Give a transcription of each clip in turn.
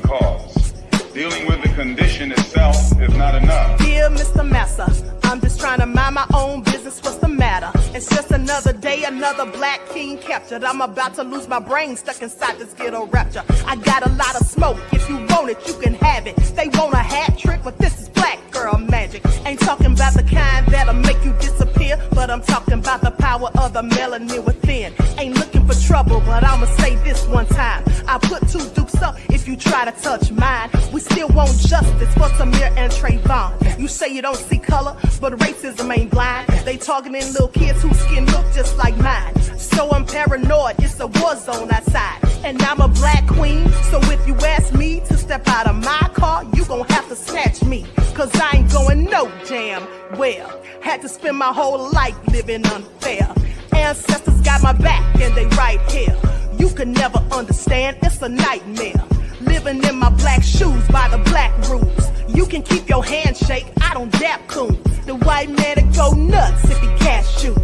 the cause. Dealing with the condition itself is not enough. Dear Mr. Massa, I'm just trying to mind my own business. What's the matter? It's just another day, another black king captured. I'm about to lose my brain, stuck inside this ghetto rapture. I got a lot of smoke. If you want it, you can have it. They want a hat trick, but this is black girl magic. Ain't talking about the kind that'll make you disappear, but I'm talking about the power of the melanin within. Ain't looking for trouble, but I'ma say this one time. I put two dukes up if you try to touch mine. We still want justice for Samir and Trayvon. You say you don't see color, but racism ain't blind. They targeting little kids whose skin look just like mine. So I'm paranoid, it's a war zone outside. And I'm a black queen, so if you ask me to step out of my car, you gon' have to snatch me. Cause I ain't going no damn well. Had to spend my whole life living unfair. Ancestors got my back and they right here. You can never understand, it's a nightmare. Living in my black shoes by the black rules. You can keep your handshake, I don't dap coons. The white man to go nuts if he can't shoot.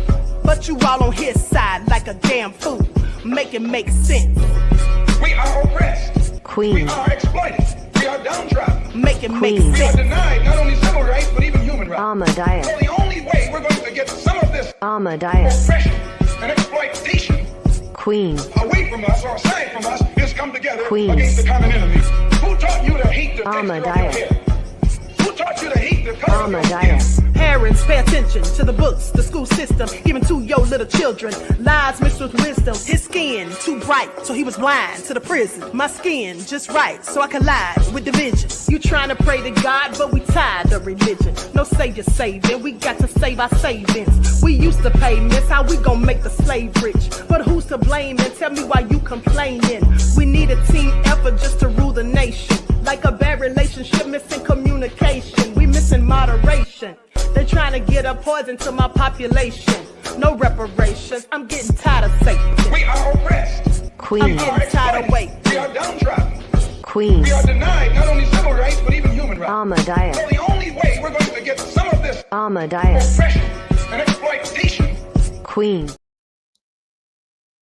But you all on his side like a damn fool. Make it make sense. We are oppressed. Queen. We are exploited. We are downtrodden. Make it make We are sense. denied not only civil rights, but even human rights. Ahmadiyyah. So the only way we're going to get some of this Ahmadiyyah. oppression and exploitation Queen. away from us or aside from us is come together Queens. against the common enemy. Who taught you to hate the texture of your Ahmadiyyah. hair? Who taught you to hate the color of your skin? Ahmadiyyah. Parents, pay attention to the books, the school system, even to your little children. Lies mixed with wisdom. His skin too bright, so he was blind to the prison. My skin just right, so I collide with division. You trying to pray to God, but we tired of religion. No savior saving, we got to save our savings. We used to pay miss, how we gon' make the slave rich? But who's to blame, and tell me why you complaining? We need a team effort just to rule the nation. Like a bad relationship, missing communication. We missing moderation. They're trying to get a poison to my population. No reparations. I'm getting tired of Satan. We are oppressed. I'm Queen. getting tired of waiting. We are downtrodden. Queen. We are denied not only civil rights, but even human rights. Ahmadiyyah. So the only way we're going to get some of this Ahmadiyyah. oppression and exploitation. Queen.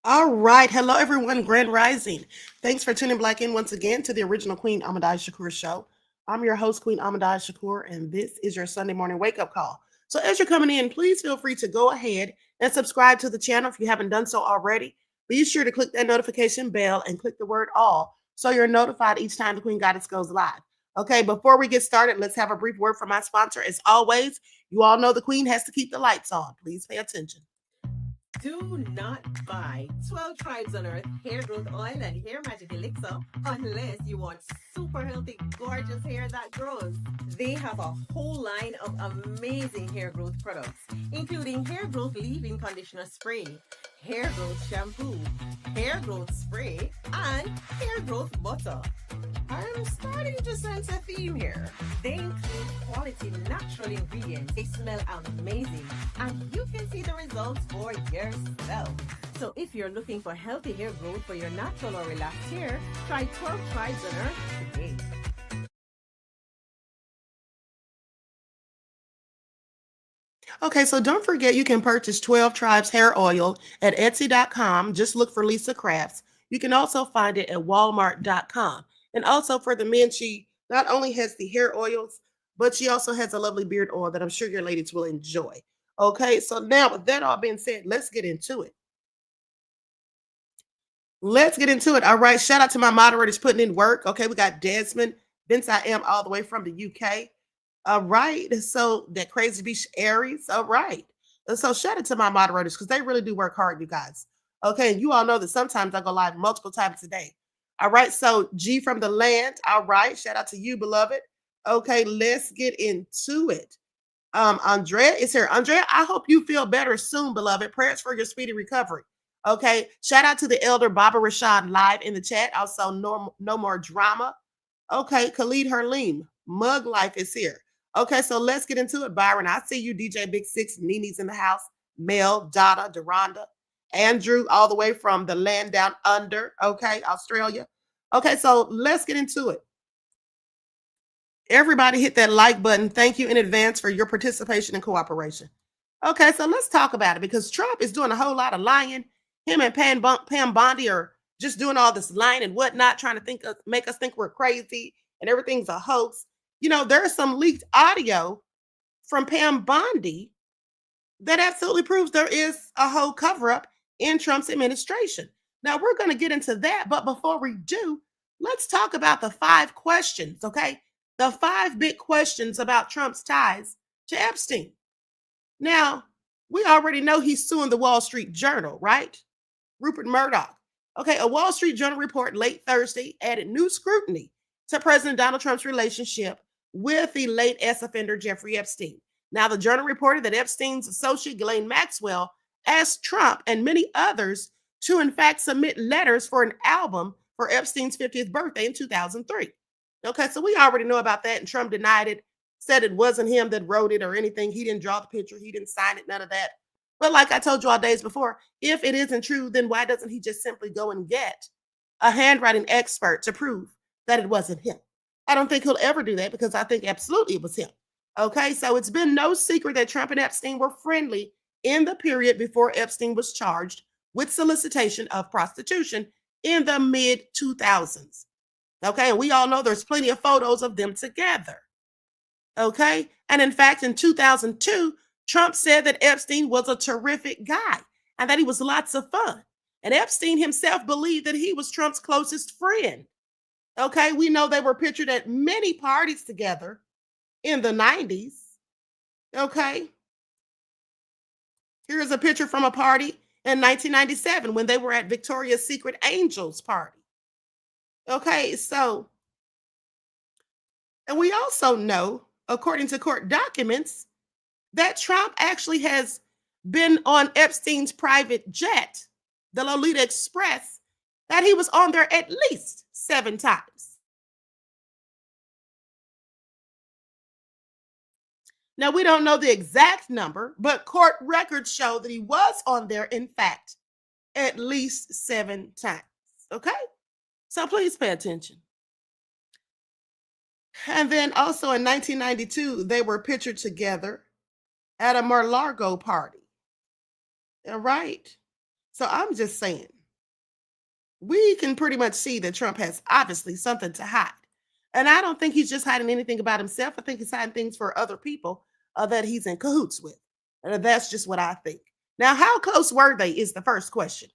All right. Hello, everyone. Grand Rising. Thanks for tuning back in once again to the original Queen Ahmadiyyah Shakur show. I'm your host, Queen Ahmadiyyah Shakur, and this is your Sunday morning wake-up call. So as you're coming in, please feel free to go ahead and subscribe to the channel if you haven't done so already. Be sure to click that notification bell and click the word all so you're notified each time the Queen Goddess goes live. Okay, before we get started, let's have a brief word from my sponsor. As always, you all know the Queen has to keep the lights on. Please pay attention. Do not buy 12 Tribes on Earth hair growth oil and hair magic elixir unless you want super healthy, gorgeous hair that grows. They have a whole line of amazing hair growth products, including hair growth leave-in conditioner spray, hair growth shampoo, hair growth spray, and hair growth butter. I'm starting to sense a theme here. They include quality natural ingredients. They smell amazing, and you can see the results for yourself. So if you're looking for healthy hair growth for your natural or relaxed hair, try 12 Tribes on Earth today. Okay, so don't forget you can purchase 12 Tribes hair oil at Etsy.com. Just look for Lisa Crafts. You can also find it at Walmart.com. And also for the men, she not only has the hair oils, but she also has a lovely beard oil that I'm sure your ladies will enjoy. Okay, so now with that all being said, let's get into it. Let's get into it. All right, shout out to my moderators putting in work. Okay, we got Desmond, Vince I Am all the way from the UK. All right, so that Crazy Beach Aries. All right. So shout out to my moderators because they really do work hard, you guys. Okay, and you all know that sometimes I go live multiple times a day. All right, so G from the land. All right, shout out to you, beloved. Okay, let's get into it. Andrea is here. Andrea, I hope you feel better soon, beloved. Prayers for your speedy recovery. Okay, shout out to the elder Baba Rashad live in the chat. Also, no more drama. Okay, Khalid Herleem, Mug Life is here. Okay, so let's get into it, Byron. I see you, DJ Big Six, Nini's in the house, Mel, Donna, Deronda, Andrew, all the way from the land down under, okay, Australia. Okay, so let's get into it. Everybody hit that like button. Thank you in advance for your participation and cooperation. Okay, so let's talk about it because Trump is doing a whole lot of lying. Him and Pam Bondi are just doing all this lying and whatnot, trying to make us think we're crazy and everything's a hoax. There's some leaked audio from Pam Bondi that absolutely proves there is a whole cover up in Trump's administration. Now, we're going to get into that. But before we do, let's talk about the 5 questions, okay? The 5 big questions about Trump's ties to Epstein. Now, we already know he's suing the Wall Street Journal, right? Rupert Murdoch. Okay, a Wall Street Journal report late Thursday added new scrutiny to President Donald Trump's relationship with the late ex-offender Jeffrey Epstein. Now, the Journal reported that Epstein's associate Ghislaine Maxwell asked Trump and many others to, in fact, submit letters for an album for Epstein's 50th birthday in 2003. Okay, so we already know about that, and Trump denied it, said it wasn't him that wrote it or anything. He didn't draw the picture. He didn't sign it, none of that. But like I told you all days before, if it isn't true, then why doesn't he just simply go and get a handwriting expert to prove that it wasn't him? I don't think he'll ever do that because I think absolutely it was him. Okay, so it's been no secret that Trump and Epstein were friendly in the period before Epstein was charged with solicitation of prostitution in the mid 2000s. Okay, and we all know there's plenty of photos of them together. Okay, and in fact, in 2002, Trump said that Epstein was a terrific guy and that he was lots of fun. And Epstein himself believed that he was Trump's closest friend. Okay, we know they were pictured at many parties together in the 90s. Okay, here's a picture from a party in 1997 when they were at Victoria's Secret Angels party. Okay, so, and we also know, according to court documents, that Trump actually has been on Epstein's private jet, the Lolita Express, that he was on there at least 7 times. Now, we don't know the exact number, but court records show that he was on there, in fact, at least 7 times. Okay? So please pay attention. And then also in 1992, they were pictured together at a Mar-a-Lago party. All right. So I'm just saying, we can pretty much see that Trump has obviously something to hide. And I don't think he's just hiding anything about himself. I think he's hiding things for other people that he's in cahoots with. And that's just what I think. Now, how close were they is the first question.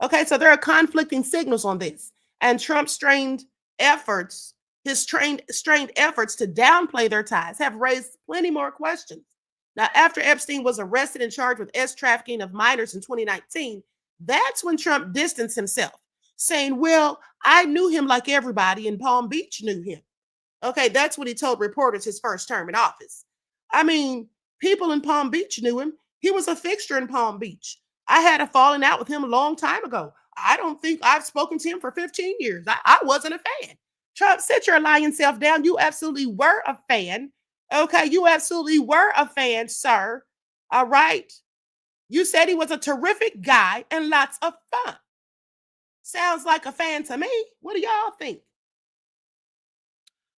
Okay, so there are conflicting signals on this. And Trump's strained efforts to downplay their ties have raised plenty more questions. Now, after Epstein was arrested and charged with trafficking of minors in 2019, that's when Trump distanced himself, saying, well, I knew him like everybody in Palm Beach knew him. Okay, that's what he told reporters his first term in office. I mean, people in Palm Beach knew him. He was a fixture in Palm Beach. I had a falling out with him a long time ago. I don't think I've spoken to him for 15 years. I wasn't a fan. Trump, sit your lying self down. You absolutely were a fan. Okay, you absolutely were a fan, sir. All right. You said he was a terrific guy and lots of fun. Sounds like a fan to me. What do y'all think?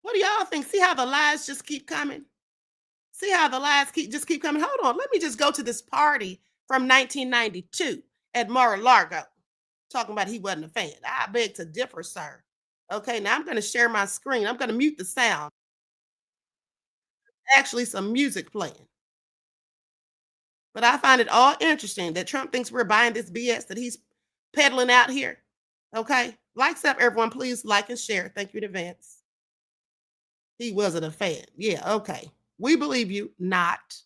What do y'all think? See how the lies just keep coming? See how the lies just keep coming? Hold on. Let me just go to this party from 1992 at Mar-a-Lago. Talking about he wasn't a fan. I beg to differ, sir. Okay, now I'm going to share my screen. I'm going to mute the sound. Actually, some music playing. But I find it all interesting that Trump thinks we're buying this BS that he's peddling out here. Okay, likes up, everyone. Please like and share. Thank you in advance. He wasn't a fan. Yeah, okay. We believe you, not.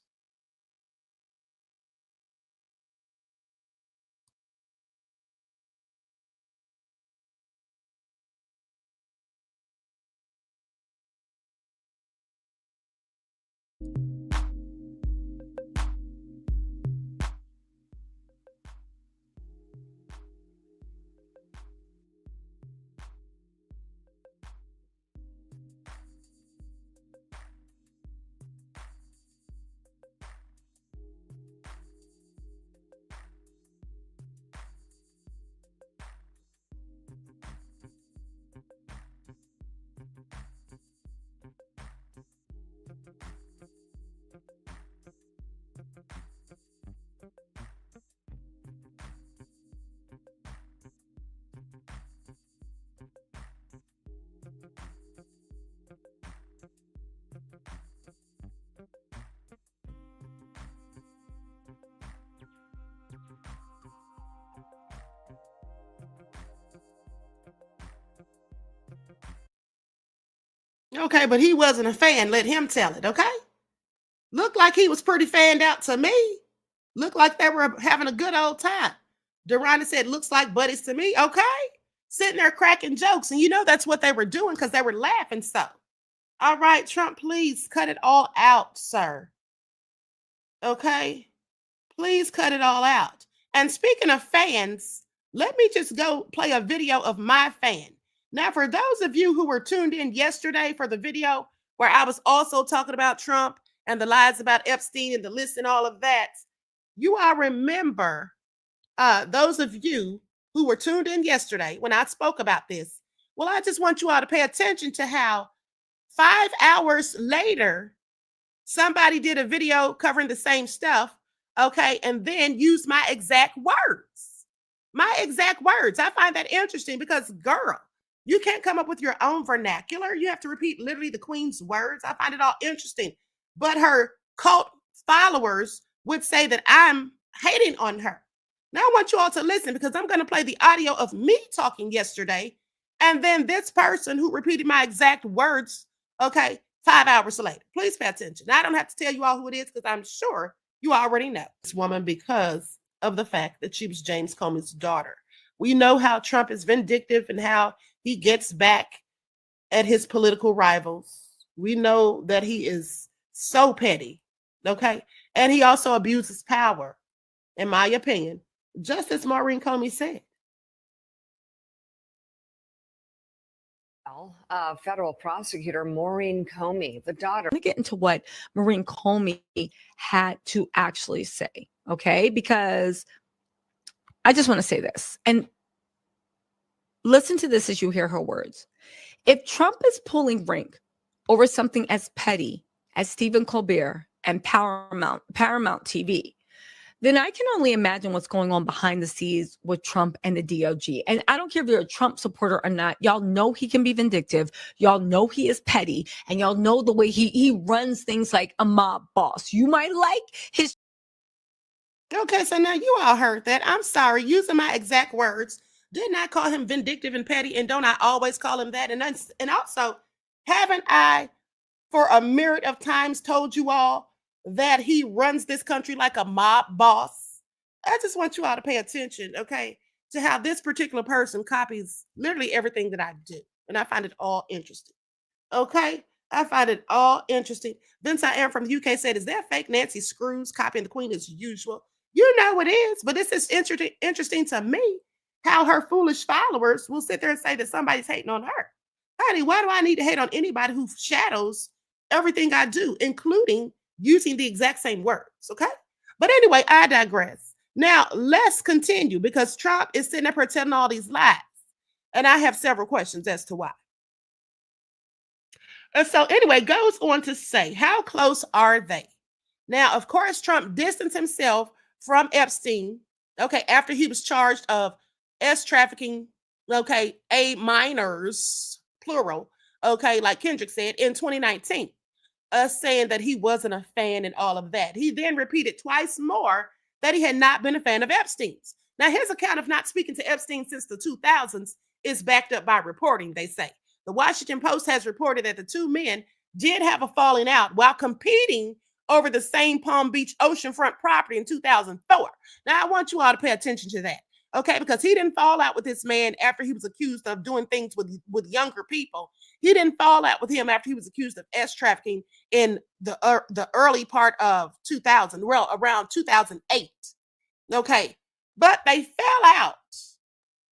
Okay, but he wasn't a fan. Let him tell it, okay? Looked like he was pretty fanned out to me. Looked like they were having a good old time. Deronda said, looks like buddies to me. Okay. Sitting there cracking jokes. And you know that's what they were doing because they were laughing so. All right, Trump, please cut it all out, sir. Okay? Please cut it all out. And speaking of fans, let me just go play a video of my fan. Now, for those of you who were tuned in yesterday for the video where I was also talking about Trump and the lies about Epstein and the list and all of that, you all remember those of you who were tuned in yesterday when I spoke about this. Well, I just want you all to pay attention to how 5 hours later, somebody did a video covering the same stuff, okay, and then used my exact words. My exact words. I find that interesting because, girl, you can't come up with your own vernacular. You have to repeat literally the queen's words. I find it all interesting. But her cult followers would say that I'm hating on her. Now I want you all to listen because I'm going to play the audio of me talking yesterday and then this person who repeated my exact words, okay, 5 hours later. Please pay attention. I don't have to tell you all who it is because I'm sure you already know this woman because of the fact that she was James Comey's daughter. We know how Trump is vindictive and how he gets back at his political rivals. We know that he is so petty, okay? And he also abuses power, in my opinion, just as Mauren Comey said. Federal prosecutor Mauren Comey, the daughter. I'm going to get into what Mauren Comey had to actually say, okay? Because I just want to say this, and listen to this as you hear her words. If Trump is pulling rank over something as petty as Stephen Colbert and Paramount TV, then I can only imagine what's going on behind the scenes with Trump and the DOJ. And I don't care if you're a Trump supporter or not. Y'all know he can be vindictive. Y'all know he is petty. And y'all know the way he runs things like a mob boss. You might like his. Okay, so now you all heard that. I'm sorry, using my exact words. Didn't I call him vindictive and petty? And don't I always call him that? And also, haven't I, for a myriad of times, told you all that he runs this country like a mob boss? I just want you all to pay attention, okay, to how this particular person copies literally everything that I do. And I find it all interesting. Okay? I find it all interesting. Vince I am from the UK said, is that fake Nancy Screws copying the queen as usual? You know it is, but this is interesting to me how her foolish followers will sit there and say that somebody's hating on her. Honey, why do I need to hate on anybody who shadows everything I do, including using the exact same words, okay? But anyway, I digress. Now, let's continue because Trump is sitting up here telling all these lies. And I have several questions as to why. And so anyway, goes on to say, how close are they? Now, of course, Trump distanced himself from Epstein, okay, after he was charged of trafficking, okay, minors, plural, okay, like Kendrick said, in 2019. Saying that he wasn't a fan and all of that. He then repeated twice more that he had not been a fan of Epstein's. Now, his account of not speaking to Epstein since the 2000s is backed up by reporting, they say. The Washington Post has reported that the two men did have a falling out while competing over the same Palm Beach oceanfront property in 2004. Now, I want you all to pay attention to that, okay? Because he didn't fall out with this man after he was accused of doing things with younger people. He didn't fall out with him after he was accused of trafficking in the early part of 2000, well, around 2008. Okay, but they fell out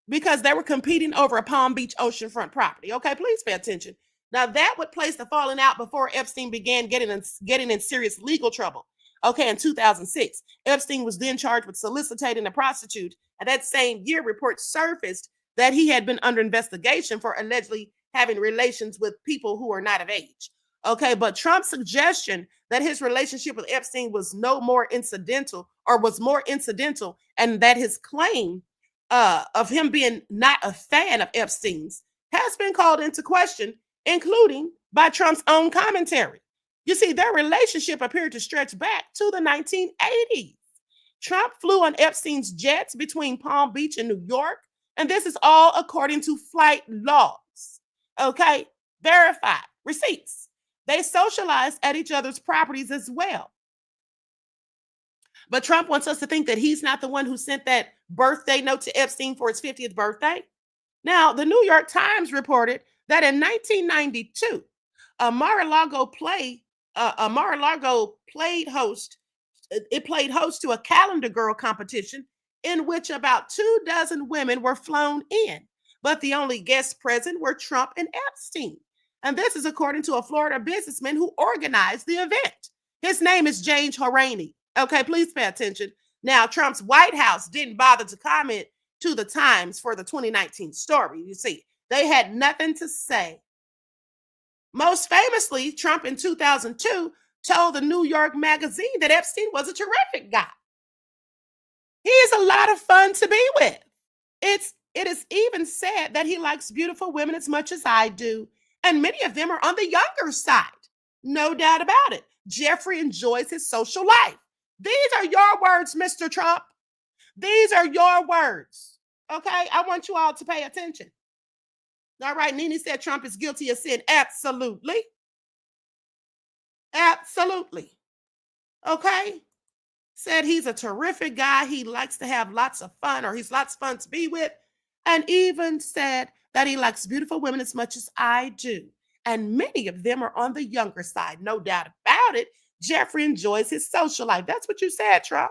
because they were competing over a Palm Beach oceanfront property. Okay, please pay attention. Now that would place the falling out before Epstein began getting in serious legal trouble. Okay, in 2006, Epstein was then charged with soliciting a prostitute, and that same year, reports surfaced that he had been under investigation for allegedly having relations with people who are not of age. Okay, but Trump's suggestion that his relationship with Epstein was more incidental, and that his claim of him being not a fan of Epstein's has been called into question, including by Trump's own commentary. You see, their relationship appeared to stretch back to the 1980s. Trump flew on Epstein's jets between Palm Beach and New York, and this is all according to flight logs. Okay, verified. receipts. They socialized at each other's properties as well. But Trump wants us to think that he's not the one who sent that birthday note to Epstein for his 50th birthday. Now, the New York Times reported that in 1992, Mar-a-Lago played host to a calendar girl competition in which about 24 women were flown in, but the only guests present were Trump and Epstein. And this is according to a Florida businessman who organized the event. His name is James Horaney. Okay, please pay attention. Now, Trump's White House didn't bother to comment to the Times for the 2019 story. You see, they had nothing to say. Most famously, Trump in 2002 told the New York Magazine that Epstein was a terrific guy. He is a lot of fun to be with. It is even said that he likes beautiful women as much as I do, and many of them are on the younger side. No doubt about it. Jeffrey enjoys his social life. These are your words, Mr. Trump. These are your words. Okay, I want you all to pay attention. All right, Nene said Trump is guilty of sin. Absolutely. Absolutely. Okay. Said he's a terrific guy. He likes to have lots of fun, or he's lots of fun to be with. And even said that he likes beautiful women as much as I do. And many of them are on the younger side. No doubt about it. Jeffrey enjoys his social life. That's what you said, Trump.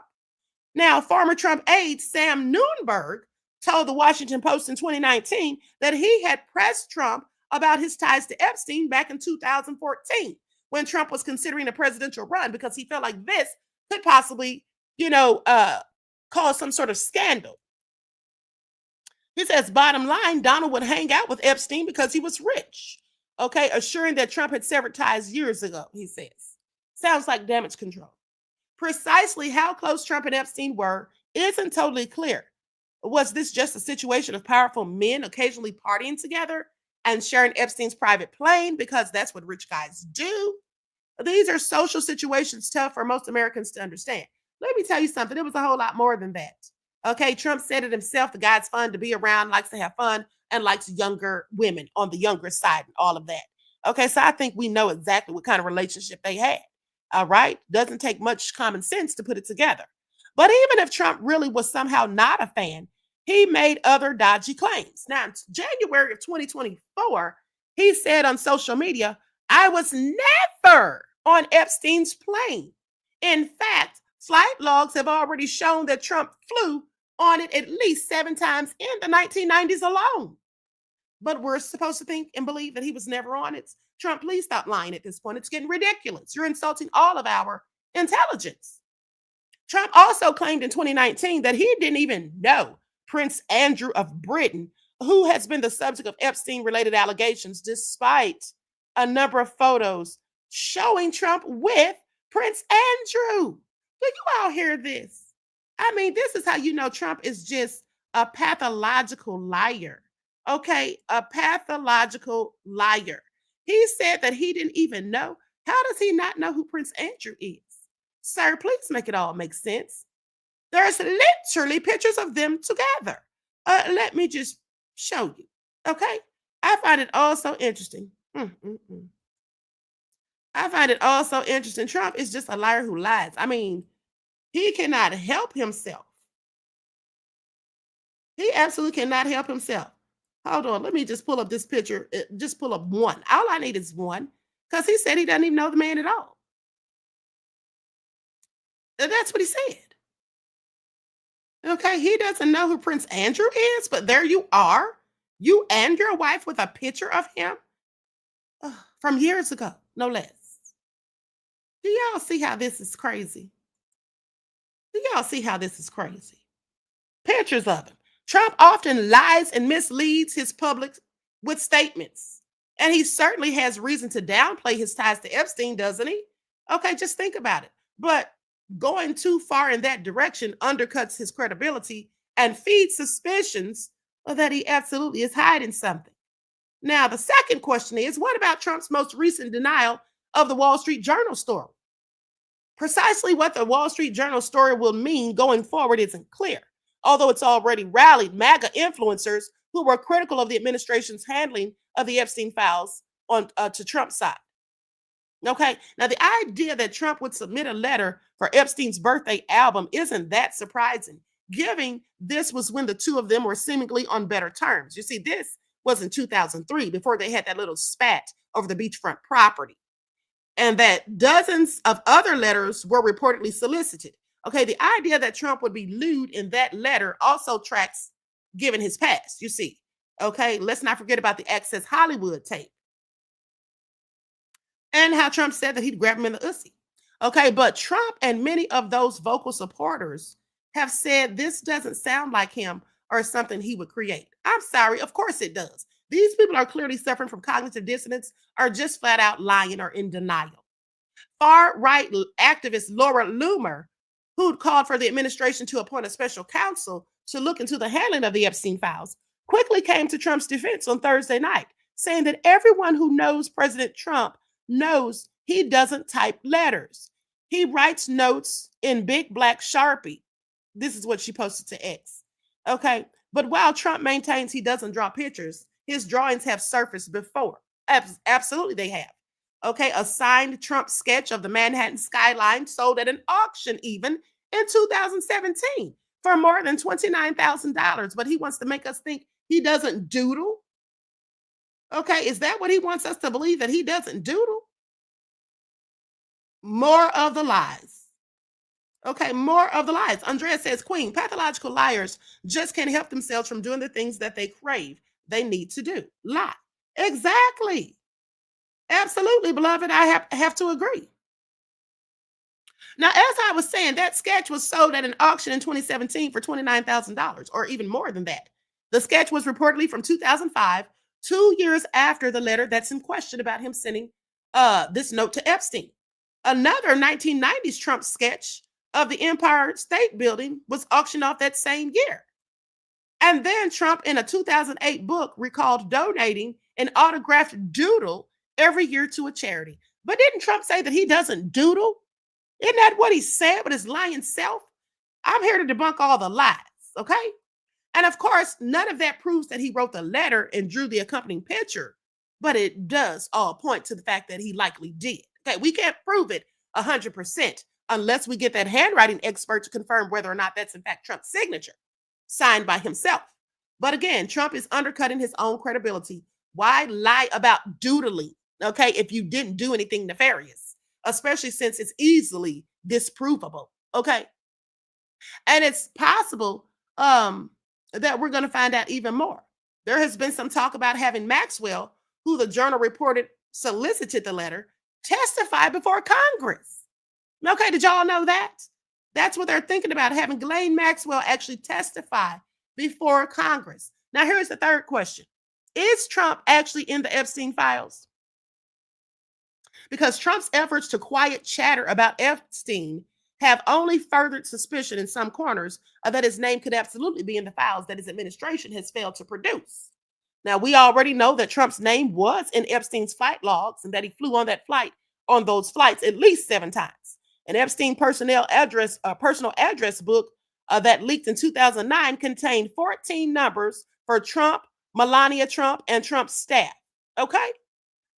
Now, former Trump aide Sam Nunberg told the Washington Post in 2019 that he had pressed Trump about his ties to Epstein back in 2014 when Trump was considering a presidential run, because he felt like this could possibly, cause some sort of scandal. He says, bottom line, Donald would hang out with Epstein because he was rich. Okay, assuring that Trump had severed ties years ago, he says. Sounds like damage control. Precisely how close Trump and Epstein were isn't totally clear. Was this just a situation of powerful men occasionally partying together and sharing Epstein's private plane because that's what rich guys do? These are social situations tough for most Americans to understand. Let me tell you something. It was a whole lot more than that. Okay, Trump said it himself. The guy's fun to be around, likes to have fun, and likes younger women on the younger side and all of that. Okay, so I think we know exactly what kind of relationship they had. All right, doesn't take much common sense to put it together. But even if Trump really was somehow not a fan, he made other dodgy claims. Now, in January of 2024, he said on social media, I was never on Epstein's plane. In fact, flight logs have already shown that Trump flew on it at least 7 times in the 1990s alone. But we're supposed to think and believe that he was never on it. Trump, please stop lying at this point. It's getting ridiculous. You're insulting all of our intelligence. Trump also claimed in 2019 that he didn't even know Prince Andrew of Britain, who has been the subject of Epstein-related allegations, despite a number of photos showing Trump with Prince Andrew. Do you all hear this? I mean, this is how you know Trump is just a pathological liar. Okay, a pathological liar. He said that he didn't even know. How does he not know who Prince Andrew is? Sir, please make it all make sense. There's literally pictures of them together. Let me just show you. Okay, I find it all so interesting. I find it all so interesting. Trump is just a liar who lies. I mean, he cannot help himself. He absolutely cannot help himself. Hold on, let me just pull up this picture. Just pull up one. All I need is one, because he said he doesn't even know the man at all. That's what he said. Okay, he doesn't know who Prince Andrew is, but there you are. You and your wife with a picture of him from years ago, no less. Do y'all see how this is crazy? Do y'all see how this is crazy? Pictures of him. Trump often lies and misleads his public with statements. And he certainly has reason to downplay his ties to Epstein, doesn't he? Okay, just think about it. But going too far in that direction undercuts his credibility and feeds suspicions that he absolutely is hiding something. Now, the second question is, what about Trump's most recent denial of the Wall Street Journal story? Precisely what the Wall Street Journal story will mean going forward isn't clear, although it's already rallied MAGA influencers who were critical of the administration's handling of the Epstein files on to Trump's side. Okay, now the idea that Trump would submit a letter for Epstein's birthday album isn't that surprising, given this was when the two of them were seemingly on better terms. You see, this was in 2003, before they had that little spat over the beachfront property, and that dozens of other letters were reportedly solicited. Okay, the idea that Trump would be lewd in that letter also tracks given his past, you see. Okay, let's not forget about the Access Hollywood tape and how Trump said that he'd grab him in the ussy. Okay, but Trump and many of those vocal supporters have said this doesn't sound like him or something he would create. I'm sorry, of course it does. These people are clearly suffering from cognitive dissonance or just flat out lying or in denial. Far-right activist Laura Loomer, who'd called for the administration to appoint a special counsel to look into the handling of the Epstein files, quickly came to Trump's defense on Thursday night, saying that everyone who knows President Trump knows he doesn't type letters. He writes notes in big black Sharpie. This is what she posted to X. Okay, but while Trump maintains he doesn't draw pictures, his drawings have surfaced before. Absolutely, they have. Okay, a signed Trump sketch of the Manhattan skyline sold at an auction even in 2017 for more than $29,000. But he wants to make us think he doesn't doodle. Okay, is that what he wants us to believe, that he doesn't doodle? More of the lies. Okay, more of the lies. Andrea says, Queen, pathological liars just can't help themselves from doing the things that they crave they need to do. Lie. Exactly. Absolutely, beloved. I have to agree. Now, as I was saying, that sketch was sold at an auction in 2017 for $29,000, or even more than that. The sketch was reportedly from 2005, 2 years after the letter that's in question about him sending this note to Epstein. Another 1990s Trump sketch of the Empire State Building was auctioned off that same year. And then Trump, in a 2008 book, recalled donating an autographed doodle every year to a charity. But didn't Trump say that he doesn't doodle? Isn't that what he said with his lying self? I'm here to debunk all the lies, okay? And of course, none of that proves that he wrote the letter and drew the accompanying picture, but it does all point to the fact that he likely did. Okay, we can't prove it 100% unless we get that handwriting expert to confirm whether or not that's in fact Trump's signature, signed by himself. But again, Trump is undercutting his own credibility. Why lie about doodling, okay, if you didn't do anything nefarious, especially since it's easily disprovable, okay? And it's possible that we're going to find out even more. There has been some talk about having Maxwell, who the Journal reported solicited the letter, testify before Congress. Okay, did y'all know that? That's what they're thinking about, having Ghislaine Maxwell actually testify before Congress. Now, here's the third question. Is Trump actually in the Epstein files? Because Trump's efforts to quiet chatter about Epstein have only furthered suspicion in some corners that his name could absolutely be in the files that his administration has failed to produce. Now, we already know that Trump's name was in Epstein's flight logs and that he flew on those flights at least 7 times. An Epstein personal address book that leaked in 2009 contained 14 numbers for Trump, Melania Trump, and Trump's staff. Okay?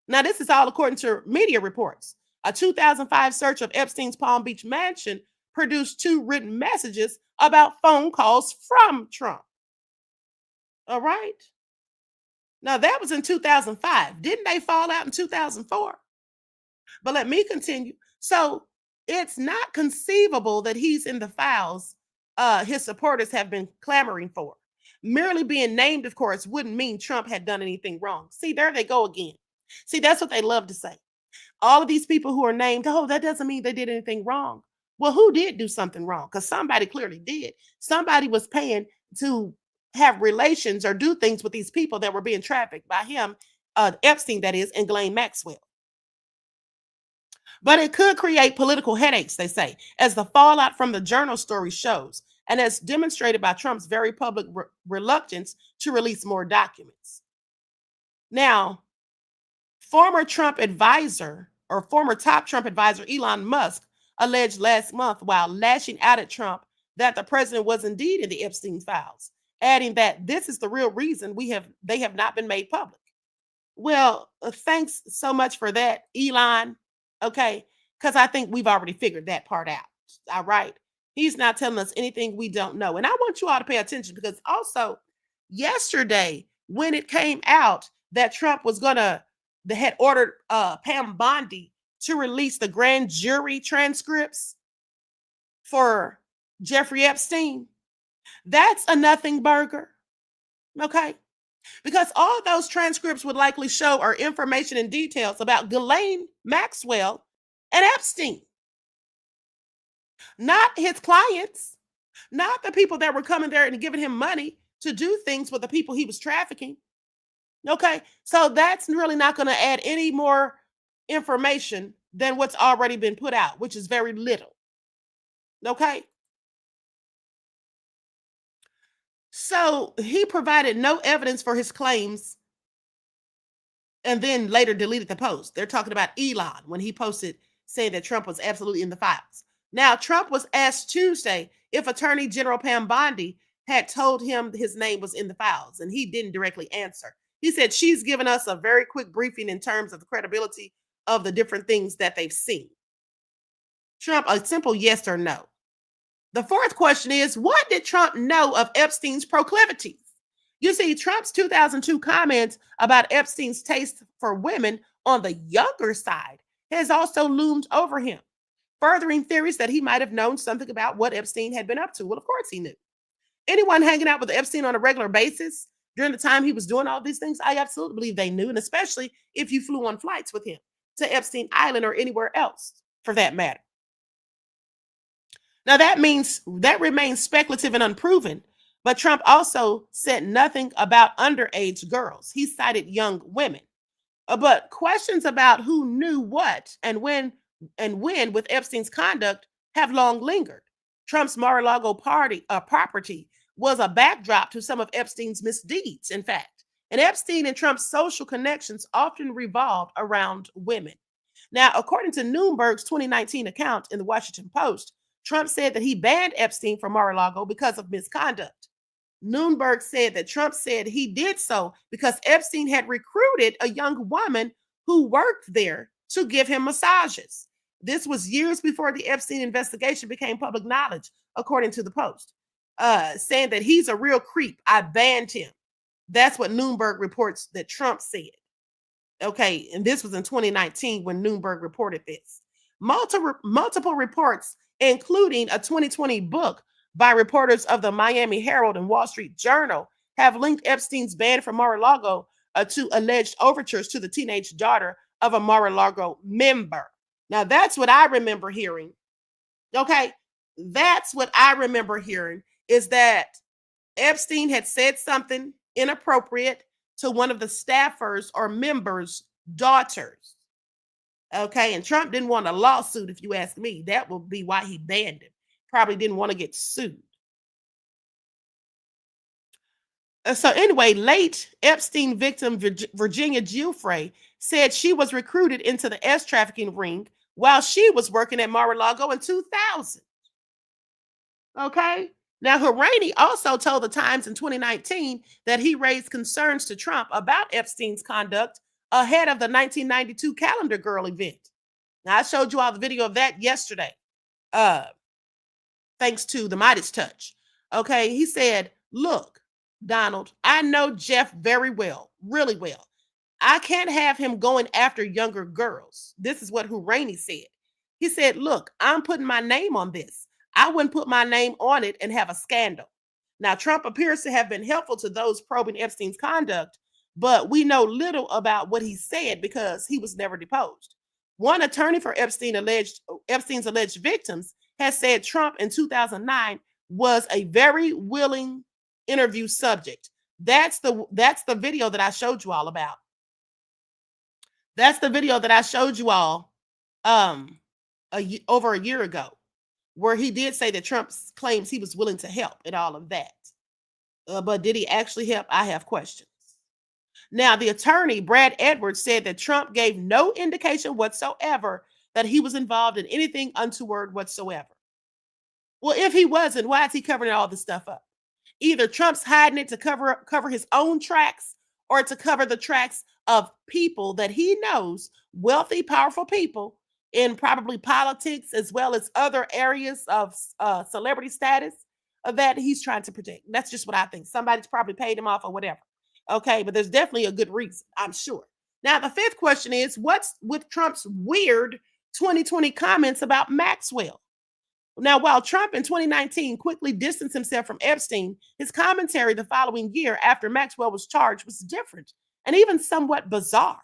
Now, this is all according to media reports. A 2005 search of Epstein's Palm Beach mansion produced 2 written messages about phone calls from Trump. All right? Now, that was in 2005. Didn't they fall out in 2004? But let me continue. So, it's not conceivable that he's in the files his supporters have been clamoring for. Merely being named, of course, wouldn't mean Trump had done anything wrong. See, there they go again. See, that's what they love to say. All of these people who are named, oh, that doesn't mean they did anything wrong. Well, who did do something wrong? Because somebody clearly did. Somebody was paying to have relations or do things with these people that were being trafficked by him, Epstein, that is, and Ghislaine Maxwell. But it could create political headaches, they say, as the fallout from the Journal story shows, and as demonstrated by Trump's very public reluctance to release more documents. Now, former top Trump advisor Elon Musk alleged last month, while lashing out at Trump, that the president was indeed in the Epstein files, adding that this is the real reason they have not been made public. Well, thanks so much for that, Elon. Okay. Because I think we've already figured that part out. All right. He's not telling us anything we don't know. And I want you all to pay attention because also yesterday, when it came out that Trump was they had ordered Pam Bondi to release the grand jury transcripts for Jeffrey Epstein, that's a nothing burger. Okay. Because all those transcripts would likely show are information and details about Ghislaine Maxwell and Epstein, not his clients, not the people that were coming there and giving him money to do things with the people he was trafficking. Okay, so that's really not going to add any more information than what's already been put out, which is very little. Okay. So he provided no evidence for his claims and then later deleted the post. They're talking about Elon when he posted saying that Trump was absolutely in the files. Now, Trump was asked Tuesday if Attorney General Pam Bondi had told him his name was in the files, and he didn't directly answer. He said she's given us a very quick briefing in terms of the credibility of the different things that they've seen. Trump, a simple yes or no. The fourth question is, what did Trump know of Epstein's proclivities? You see, Trump's 2002 comments about Epstein's taste for women on the younger side has also loomed over him, furthering theories that he might have known something about what Epstein had been up to. Well, of course he knew. Anyone hanging out with Epstein on a regular basis during the time he was doing all these things, I absolutely believe they knew, and especially if you flew on flights with him to Epstein Island or anywhere else for that matter. Now, that remains speculative and unproven, but Trump also said nothing about underage girls. He cited young women. But questions about who knew what and when with Epstein's conduct have long lingered. Trump's Mar-a-Lago property was a backdrop to some of Epstein's misdeeds, in fact. And Epstein and Trump's social connections often revolved around women. Now, according to Newberg's 2019 account in the Washington Post, Trump said that he banned Epstein from Mar-a-Lago because of misconduct. Newberg said that Trump said he did so because Epstein had recruited a young woman who worked there to give him massages. This was years before the Epstein investigation became public knowledge, according to the Post, saying that he's a real creep. I banned him. That's what Newberg reports that Trump said. Okay, and this was in 2019 when Newberg reported this. Multiple reports, including a 2020 book by reporters of the Miami Herald and Wall Street Journal, have linked Epstein's ban from Mar-a-Lago to alleged overtures to the teenage daughter of a Mar-a-Lago member. Now, that's what I remember hearing. Okay, that's what I remember hearing is that Epstein had said something inappropriate to one of the staffers or members' daughters. Okay, and Trump didn't want a lawsuit, if you ask me. That would be why he banned him. Probably didn't want to get sued. So anyway, late Epstein victim Virginia Giuffre said she was recruited into the S trafficking ring while she was working at Mar-a-Lago in 2000. Okay. Now, Horaney also told the Times in 2019 that he raised concerns to Trump about Epstein's conduct ahead of the 1992 Calendar Girl event. Now, I showed you all the video of that yesterday, thanks to the Midas Touch. Okay, he said, look, Donald, I know Jeff very well, really well. I can't have him going after younger girls. This is what Horaney said. He said, look, I'm putting my name on this. I wouldn't put my name on it and have a scandal. Now, Trump appears to have been helpful to those probing Epstein's conduct, but we know little about what he said because he was never deposed. One attorney for Epstein's alleged victims has said Trump in 2009 was a very willing interview subject. That's the video that I showed you all about. That's the video that I showed you all over a year ago, where he did say that Trump claims he was willing to help and all of that. But did he actually help? I have questions. Now, the attorney, Brad Edwards, said that Trump gave no indication whatsoever that he was involved in anything untoward whatsoever. Well, if he wasn't, why is he covering all this stuff up? Either Trump's hiding it to cover his own tracks, or to cover the tracks of people that he knows, wealthy, powerful people in probably politics as well as other areas of celebrity status that he's trying to protect. That's just what I think. Somebody's probably paid him off or whatever. Okay, but there's definitely a good reason, I'm sure. Now, the fifth question is, what's with Trump's weird 2020 comments about Maxwell? Now, while Trump in 2019 quickly distanced himself from Epstein, his commentary the following year after Maxwell was charged was different and even somewhat bizarre.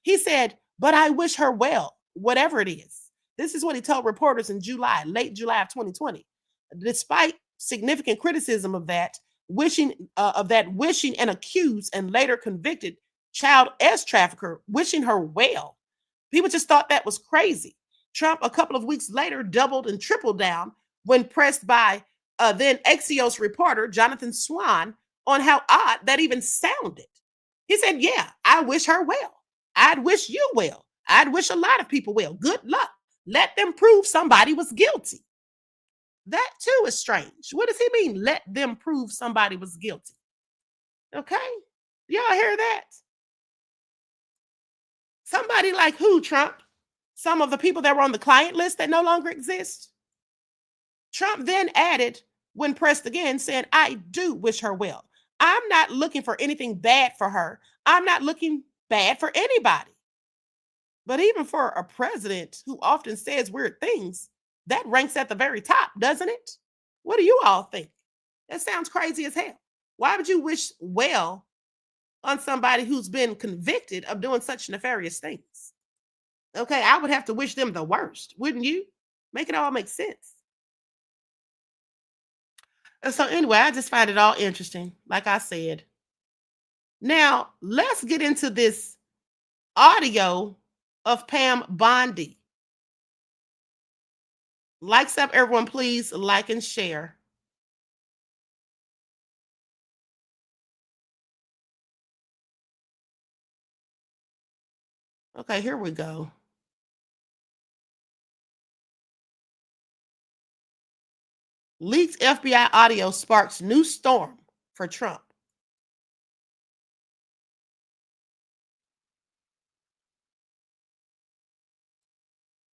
He said, "But I wish her well, whatever it is." This is what he told reporters in late July of 2020. Despite significant criticism of that, wishing an accused and later convicted child trafficker wishing her well. People just thought that was crazy. Trump, a couple of weeks later, doubled and tripled down when pressed by then Axios reporter Jonathan Swan on how odd that even sounded. He said, "Yeah, I wish her well. I'd wish you well. I'd wish a lot of people well. Good luck. Let them prove somebody was guilty." That too is strange. What does he mean, let them prove somebody was guilty? Okay, y'all hear that? Somebody like who, Trump? Some of the people that were on the client list that no longer exist? Trump then added, when pressed again, saying, "I do wish her well. I'm not looking for anything bad for her. I'm not looking bad for anybody." But even for a president who often says weird things, that ranks at the very top, doesn't it? What do you all think? That sounds crazy as hell. Why would you wish well on somebody who's been convicted of doing such nefarious things? Okay, I would have to wish them the worst, wouldn't you? Make it all make sense. And so anyway, I just find it all interesting, like I said. Now, let's get into this audio of Pam Bondi. Likes up, everyone, please like and share. Okay, here we go. Leaked FBI audio sparks new storm for Trump.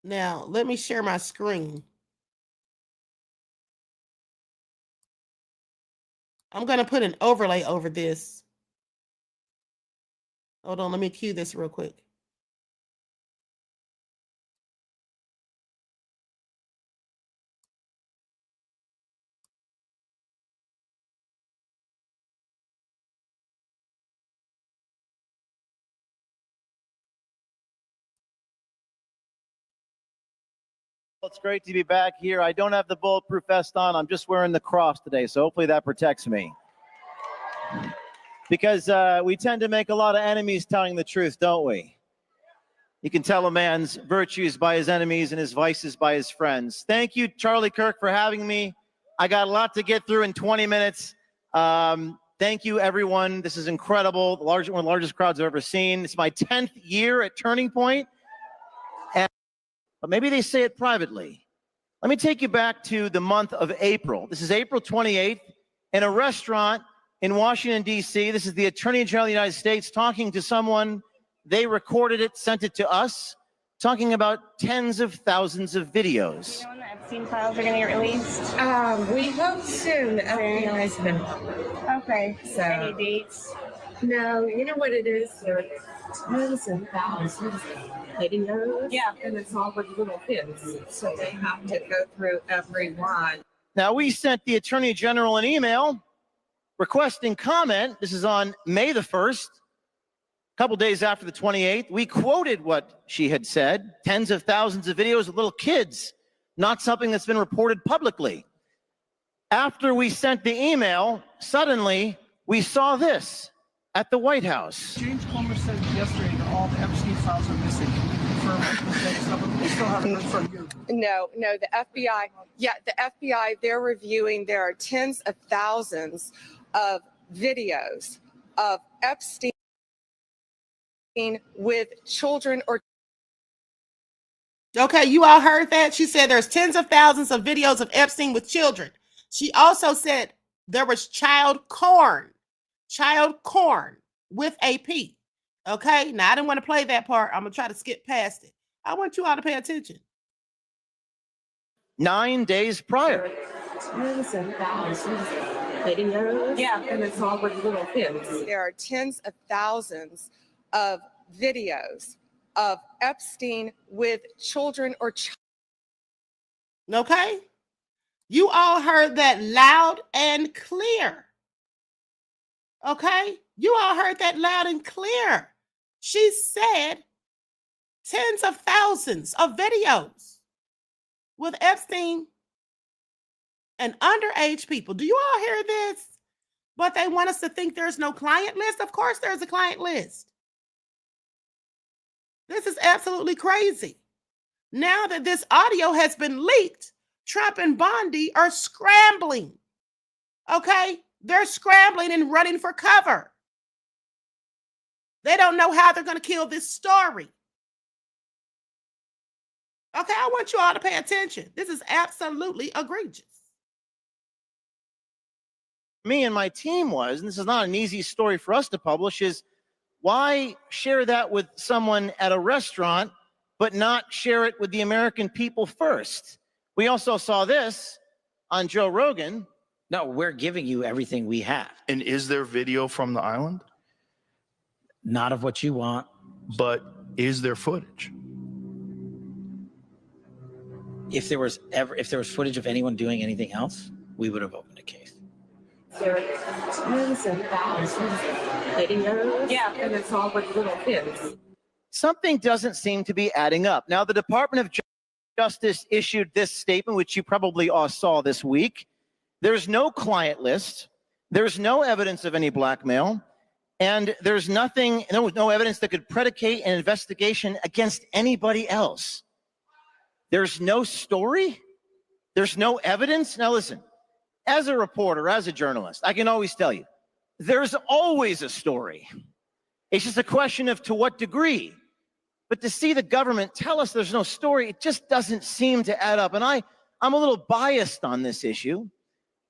Now, let me share my screen. I'm going to put an overlay over this. Hold on, let me cue this real quick. It's great to be back here. I don't have the bulletproof vest on. I'm just wearing the cross today, so hopefully that protects me. Because we tend to make a lot of enemies telling the truth, don't we? You can tell a man's virtues by his enemies and his vices by his friends. Thank you, Charlie Kirk, for having me. I got a lot to get through in 20 minutes. Thank you, everyone. This is incredible. One of the largest crowds I've ever seen. It's my 10th year at Turning Point. But maybe they say it privately. Let me take you back to the month of April. This is April 28th in a restaurant in Washington, D.C. This is the Attorney General of the United States talking to someone. They recorded it, sent it to us, talking about tens of thousands of videos. Do you know when the Epstein files are going to get released? We hope soon. The FBI's been. Okay. So, any dates? No, you know what it is? There are tons and thousands of videos. Yeah. And it's all with little kids. So they have to go through every one. Now, we sent the Attorney General an email requesting comment. This is on May the 1st, a couple days after the 28th. We quoted what she had said, tens of thousands of videos of little kids, not something that's been reported publicly. After we sent the email, suddenly we saw this at the White House. James Comer said yesterday that all the Epstein files are missing. We still haven't heard from you. No, the FBI, they're reviewing, there are tens of thousands of videos of Epstein with children or. Okay, you all heard that? She said there's tens of thousands of videos of Epstein with children. She also said there was child porn. with AP. Okay, now I didn't want to play that part. I'm gonna try to skip past it. I want you all to pay attention. 9 days prior. Yeah, and it's all with little kids. There are tens of thousands of videos of Epstein with children or Okay, you all heard that loud and clear. Okay, you all heard that loud and clear. She said tens of thousands of videos with Epstein and underage people. Do you all hear this? But they want us to think there's no client list. Of course there's a client list. This is absolutely crazy. Now that this audio has been leaked, Trump and Bondi are scrambling. Okay? They're scrambling and running for cover. They don't know how they're going to kill this story. Okay, I want you all to pay attention. This is absolutely egregious. Me and my team was, and this is not an easy story for us to publish, is why share that with someone at a restaurant, but not share it with the American people first? We also saw this on Joe Rogan. No, we're giving you everything we have. And is there video from the island? Not of what you want. But is there footage? If there was footage of anyone doing anything else, we would have opened a case. There are tens and thousands of videos. Yeah, and it's all with little kids. Something doesn't seem to be adding up. Now, the Department of Justice issued this statement, which you probably all saw this week. There's no client list. There's no evidence of any blackmail. And there's no evidence that could predicate an investigation against anybody else. There's no story. There's no evidence. Now, listen, as a reporter, as a journalist, I can always tell you, there's always a story. It's just a question of to what degree. But to see the government tell us there's no story, it just doesn't seem to add up. And I'm a little biased on this issue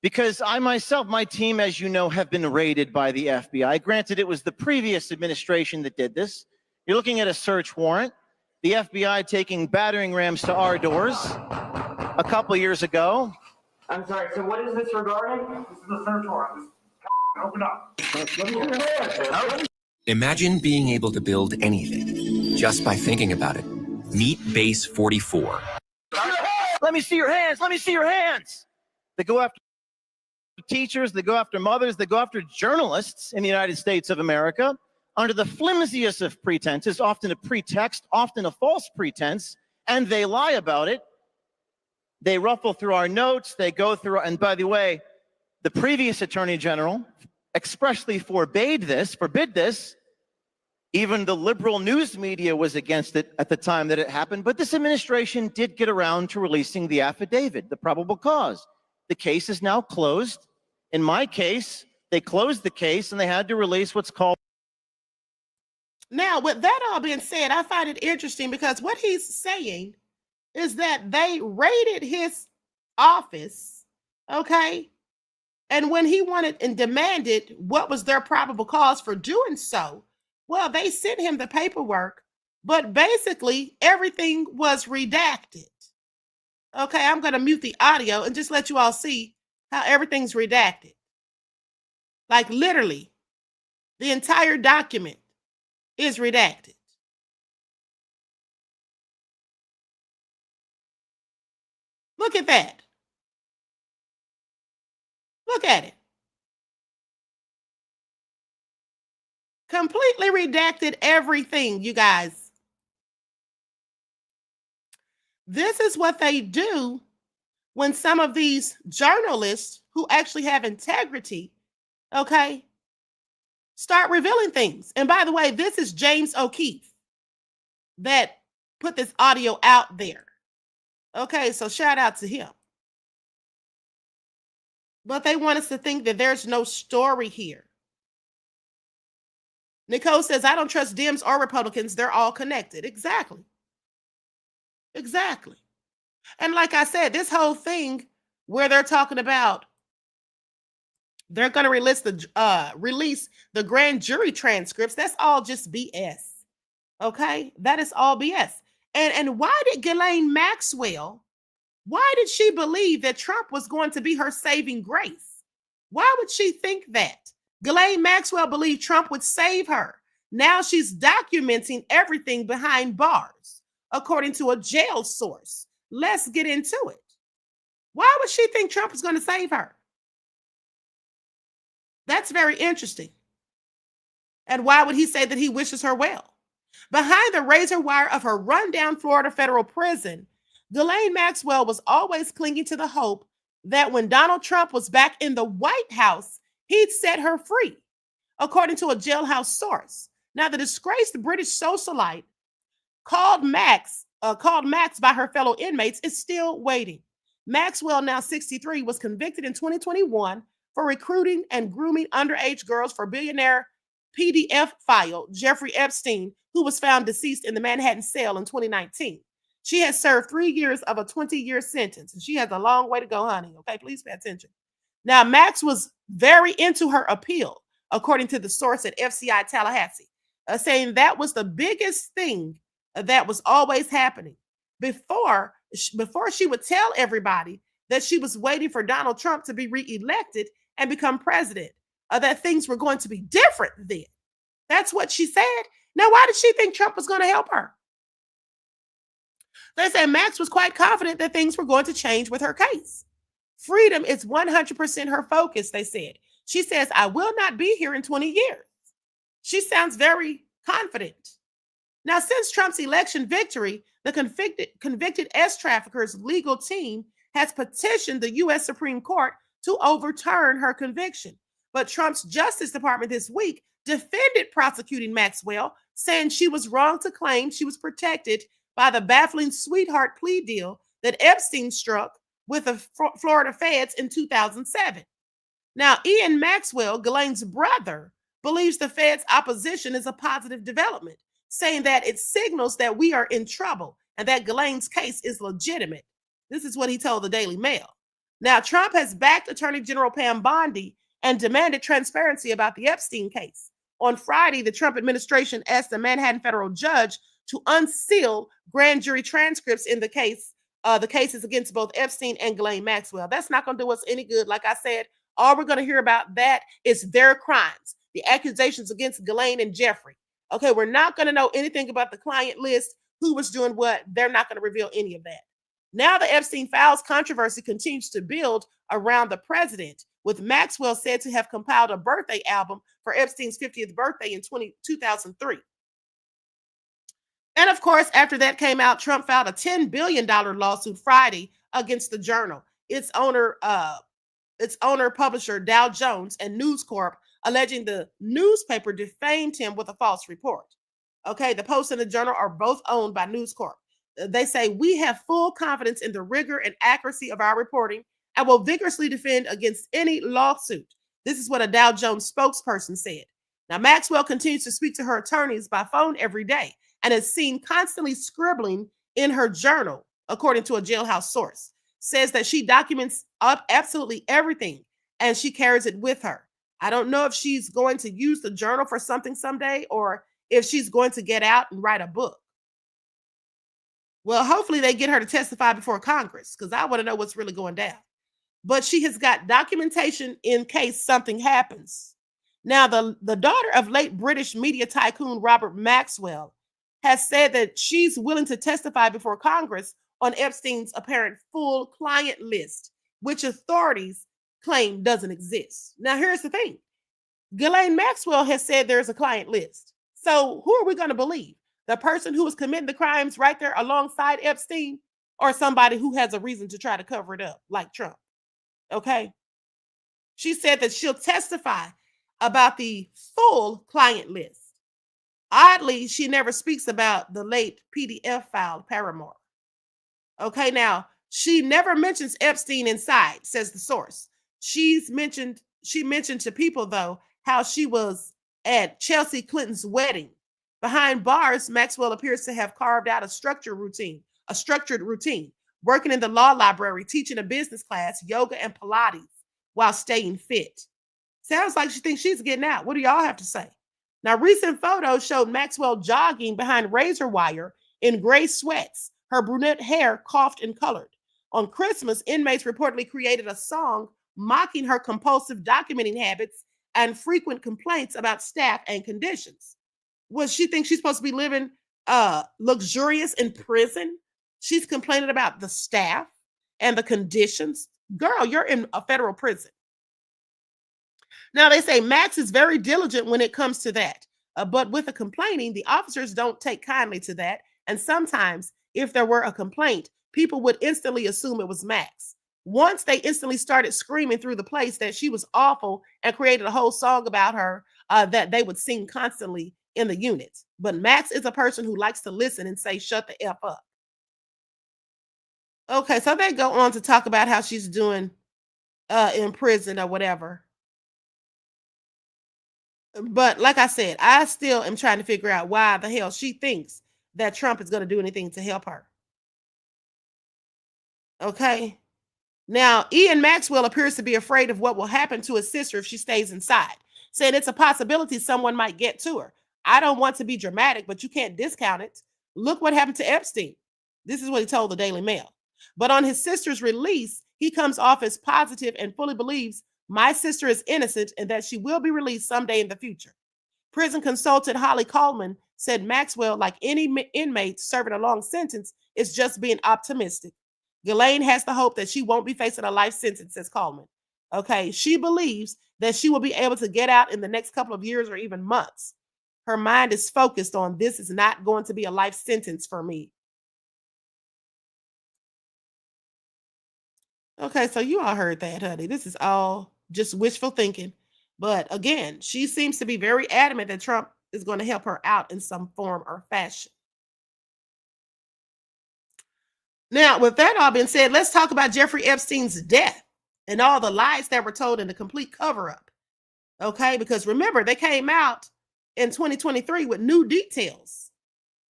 because I myself, my team, as you know, have been raided by the FBI. Granted, it was the previous administration that did this. You're looking at a search warrant. The FBI taking battering rams to our doors a couple years ago. I'm sorry, so what is this regarding? This is a search warrant. Open up. Imagine being able to build anything just by thinking about it. Meet Base 44. Let me see your hands. Let me see your hands. They go after teachers. They go after mothers. They go after journalists in the United States of America under the flimsiest of pretenses, often a pretext, often a false pretense, and they lie about it. They ruffle through our notes. They go through, and by the way, the previous Attorney General expressly forbid this. Even the liberal news media was against it at the time that it happened. But this administration did get around to releasing the affidavit, the probable cause. The case is now closed. In my case, they closed the case and they had to release what's called. Now, with that all being said, I find it interesting because what he's saying is that they raided his office, okay? And when he wanted and demanded what was their probable cause for doing so, well, they sent him the paperwork, but basically everything was redacted. Okay, I'm going to mute the audio and just let you all see how everything's redacted. Like literally, the entire document is redacted. Look at that. Look at it. Completely redacted everything, you guys. This is what they do when some of these journalists who actually have integrity, okay, start revealing things. And by the way, this is James O'Keefe that put this audio out there. Okay, so shout out to him. But they want us to think that there's no story here. Nicole says, I don't trust Dems or Republicans. They're all connected. Exactly. Exactly. And like I said, this whole thing where they're talking about They're going to release the grand jury transcripts. That's all just BS. Okay, that is all BS. And why did Ghislaine Maxwell? Why did she believe that Trump was going to be her saving grace? Why would she think that? Ghislaine Maxwell believed Trump would save her. Now she's documenting everything behind bars, according to a jail source. Let's get into it. Why would she think Trump was going to save her? That's very interesting. And why would he say that he wishes her well? Behind the razor wire of her rundown Florida federal prison, Ghislaine Maxwell was always clinging to the hope that when Donald Trump was back in the White House, he'd set her free, according to a jailhouse source. Now, the disgraced British socialite called Max by her fellow inmates is still waiting. Maxwell, now 63, was convicted in 2021 for recruiting and grooming underage girls for billionaire PDF file Jeffrey Epstein, who was found deceased in the Manhattan cell in 2019. She has served 3 years of a 20-year sentence, and she has a long way to go, honey. Okay, please pay attention. Now, Max was very into her appeal, according to the source at FCI Tallahassee, saying that was the biggest thing that was always happening. Before she would tell everybody that she was waiting for Donald Trump to be reelected and become president, that things were going to be different then. That's what she said. Now, why did she think Trump was going to help her? They say Max was quite confident that things were going to change with her case. Freedom is 100% her focus, they said. She says, I will not be here in 20 years. She sounds very confident. Now, since Trump's election victory, the convicted S-traffickers legal team has petitioned the U.S. Supreme Court to overturn her conviction. But Trump's Justice Department this week defended prosecuting Maxwell, saying she was wrong to claim she was protected by the baffling sweetheart plea deal that Epstein struck with the Florida feds in 2007. Now, Ian Maxwell, Ghislaine's brother, believes the feds' opposition is a positive development, saying that it signals that we are in trouble and that Ghislaine's case is legitimate. This is what he told the Daily Mail. Now, Trump has backed Attorney General Pam Bondi and demanded transparency about the Epstein case. On Friday, the Trump administration asked a Manhattan federal judge to unseal grand jury transcripts in the cases against both Epstein and Ghislaine Maxwell. That's not going to do us any good. Like I said, all we're going to hear about that is their crimes, the accusations against Ghislaine and Jeffrey. Okay, we're not going to know anything about the client list, who was doing what. They're not going to reveal any of that. Now the Epstein files controversy continues to build around the president, with Maxwell said to have compiled a birthday album for Epstein's 50th birthday in 2003. And of course, after that came out, Trump filed a $10 billion lawsuit Friday against the Journal, its owner, publisher Dow Jones, and News Corp, alleging the newspaper defamed him with a false report. Okay, the Post and the Journal are both owned by News Corp. They say, we have full confidence in the rigor and accuracy of our reporting and will vigorously defend against any lawsuit. This is what a Dow Jones spokesperson said. Now, Maxwell continues to speak to her attorneys by phone every day and is seen constantly scribbling in her journal, according to a jailhouse source. Says that she documents up absolutely everything and she carries it with her. I don't know if she's going to use the journal for something someday or if she's going to get out and write a book. Well, hopefully they get her to testify before Congress, because I want to know what's really going down. But she has got documentation in case something happens. Now, the daughter of late British media tycoon Robert Maxwell has said that she's willing to testify before Congress on Epstein's apparent full client list, which authorities claim doesn't exist. Now, here's the thing. Ghislaine Maxwell has said there's a client list. So who are we going to believe? The person who is committing the crimes right there alongside Epstein, or somebody who has a reason to try to cover it up, like Trump? Okay. She said that she'll testify about the full client list. Oddly, she never speaks about the late PDF file Paramore. Okay, now she never mentions Epstein inside, says the source. She mentioned to people, though, how she was at Chelsea Clinton's wedding. Behind bars, Maxwell appears to have carved out a structured routine, working in the law library, teaching a business class, yoga, and Pilates while staying fit. Sounds like she thinks she's getting out. What do y'all have to say? Now, recent photos showed Maxwell jogging behind razor wire in gray sweats, her brunette hair coiffed and colored. On Christmas, inmates reportedly created a song mocking her compulsive documenting habits and frequent complaints about staff and conditions. Well, she thinks she's supposed to be living luxurious in prison. She's complaining about the staff and the conditions. Girl, you're in a federal prison. Now, they say Max is very diligent when it comes to that. But with the complaining, the officers don't take kindly to that. And sometimes, if there were a complaint, people would instantly assume it was Max. Once they instantly started screaming through the place that she was awful and created a whole song about her that they would sing constantly in the units. But Max is a person who likes to listen and say, shut the F up. Okay, so they go on to talk about how she's doing in prison or whatever. But like I said, I still am trying to figure out why the hell she thinks that Trump is going to do anything to help her. Okay. Now, Ian Maxwell appears to be afraid of what will happen to his sister if she stays inside, saying it's a possibility someone might get to her. I don't want to be dramatic, but you can't discount it. Look what happened to Epstein. This is what he told the Daily Mail. But on his sister's release, he comes off as positive and fully believes my sister is innocent and that she will be released someday in the future. Prison consultant Holly Coleman said Maxwell, like any inmate serving a long sentence, is just being optimistic. Ghislaine has the hope that she won't be facing a life sentence, says Coleman. Okay, she believes that she will be able to get out in the next couple of years or even months. Her mind is focused on this is not going to be a life sentence for me. Okay, so you all heard that, honey. This is all just wishful thinking. But again, she seems to be very adamant that Trump is going to help her out in some form or fashion. Now, with that all being said, let's talk about Jeffrey Epstein's death and all the lies that were told in the complete cover-up. Okay, because remember, they came out in 2023 with new details.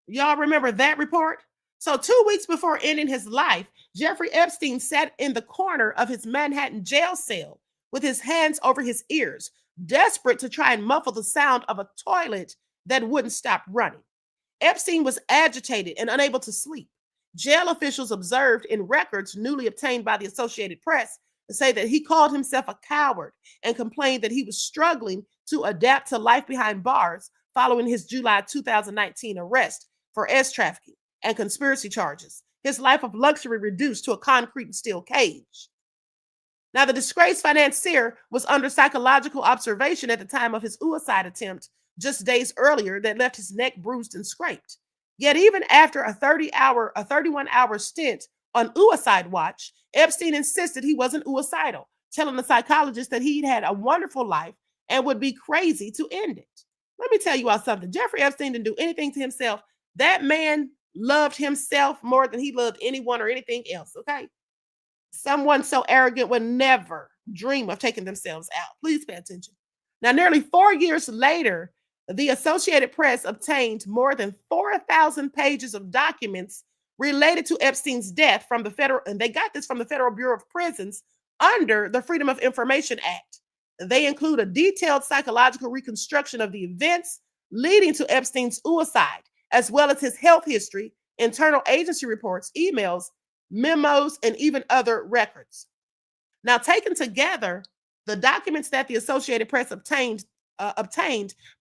Y'all remember that report? So 2 weeks before ending his life, Jeffrey Epstein sat in the corner of his Manhattan jail cell with his hands over his ears, desperate to try and muffle the sound of a toilet that wouldn't stop running. Epstein was agitated and unable to sleep. Jail officials observed in records newly obtained by the Associated Press to say that he called himself a coward and complained that he was struggling to adapt to life behind bars following his July 2019 arrest for trafficking and conspiracy charges. His life of luxury reduced to a concrete and steel cage. Now, the disgraced financier was under psychological observation at the time of his suicide attempt just days earlier that left his neck bruised and scraped. Yet even after a 31-hour stint on suicide watch, Epstein insisted he wasn't suicidal, telling the psychologist that he'd had a wonderful life and would be crazy to end it. Let me tell you all something. Jeffrey Epstein didn't do anything to himself. That man loved himself more than he loved anyone or anything else, okay? Someone so arrogant would never dream of taking themselves out. Please pay attention. Now, nearly 4 years later, the Associated Press obtained more than 4,000 pages of documents related to Epstein's death from the federal, and they got this from the Federal Bureau of Prisons under the Freedom of Information Act. They include a detailed psychological reconstruction of the events leading to Epstein's suicide, as well as his health history, internal agency reports, emails, memos, and even other records. Now, taken together, the documents that the Associated Press obtained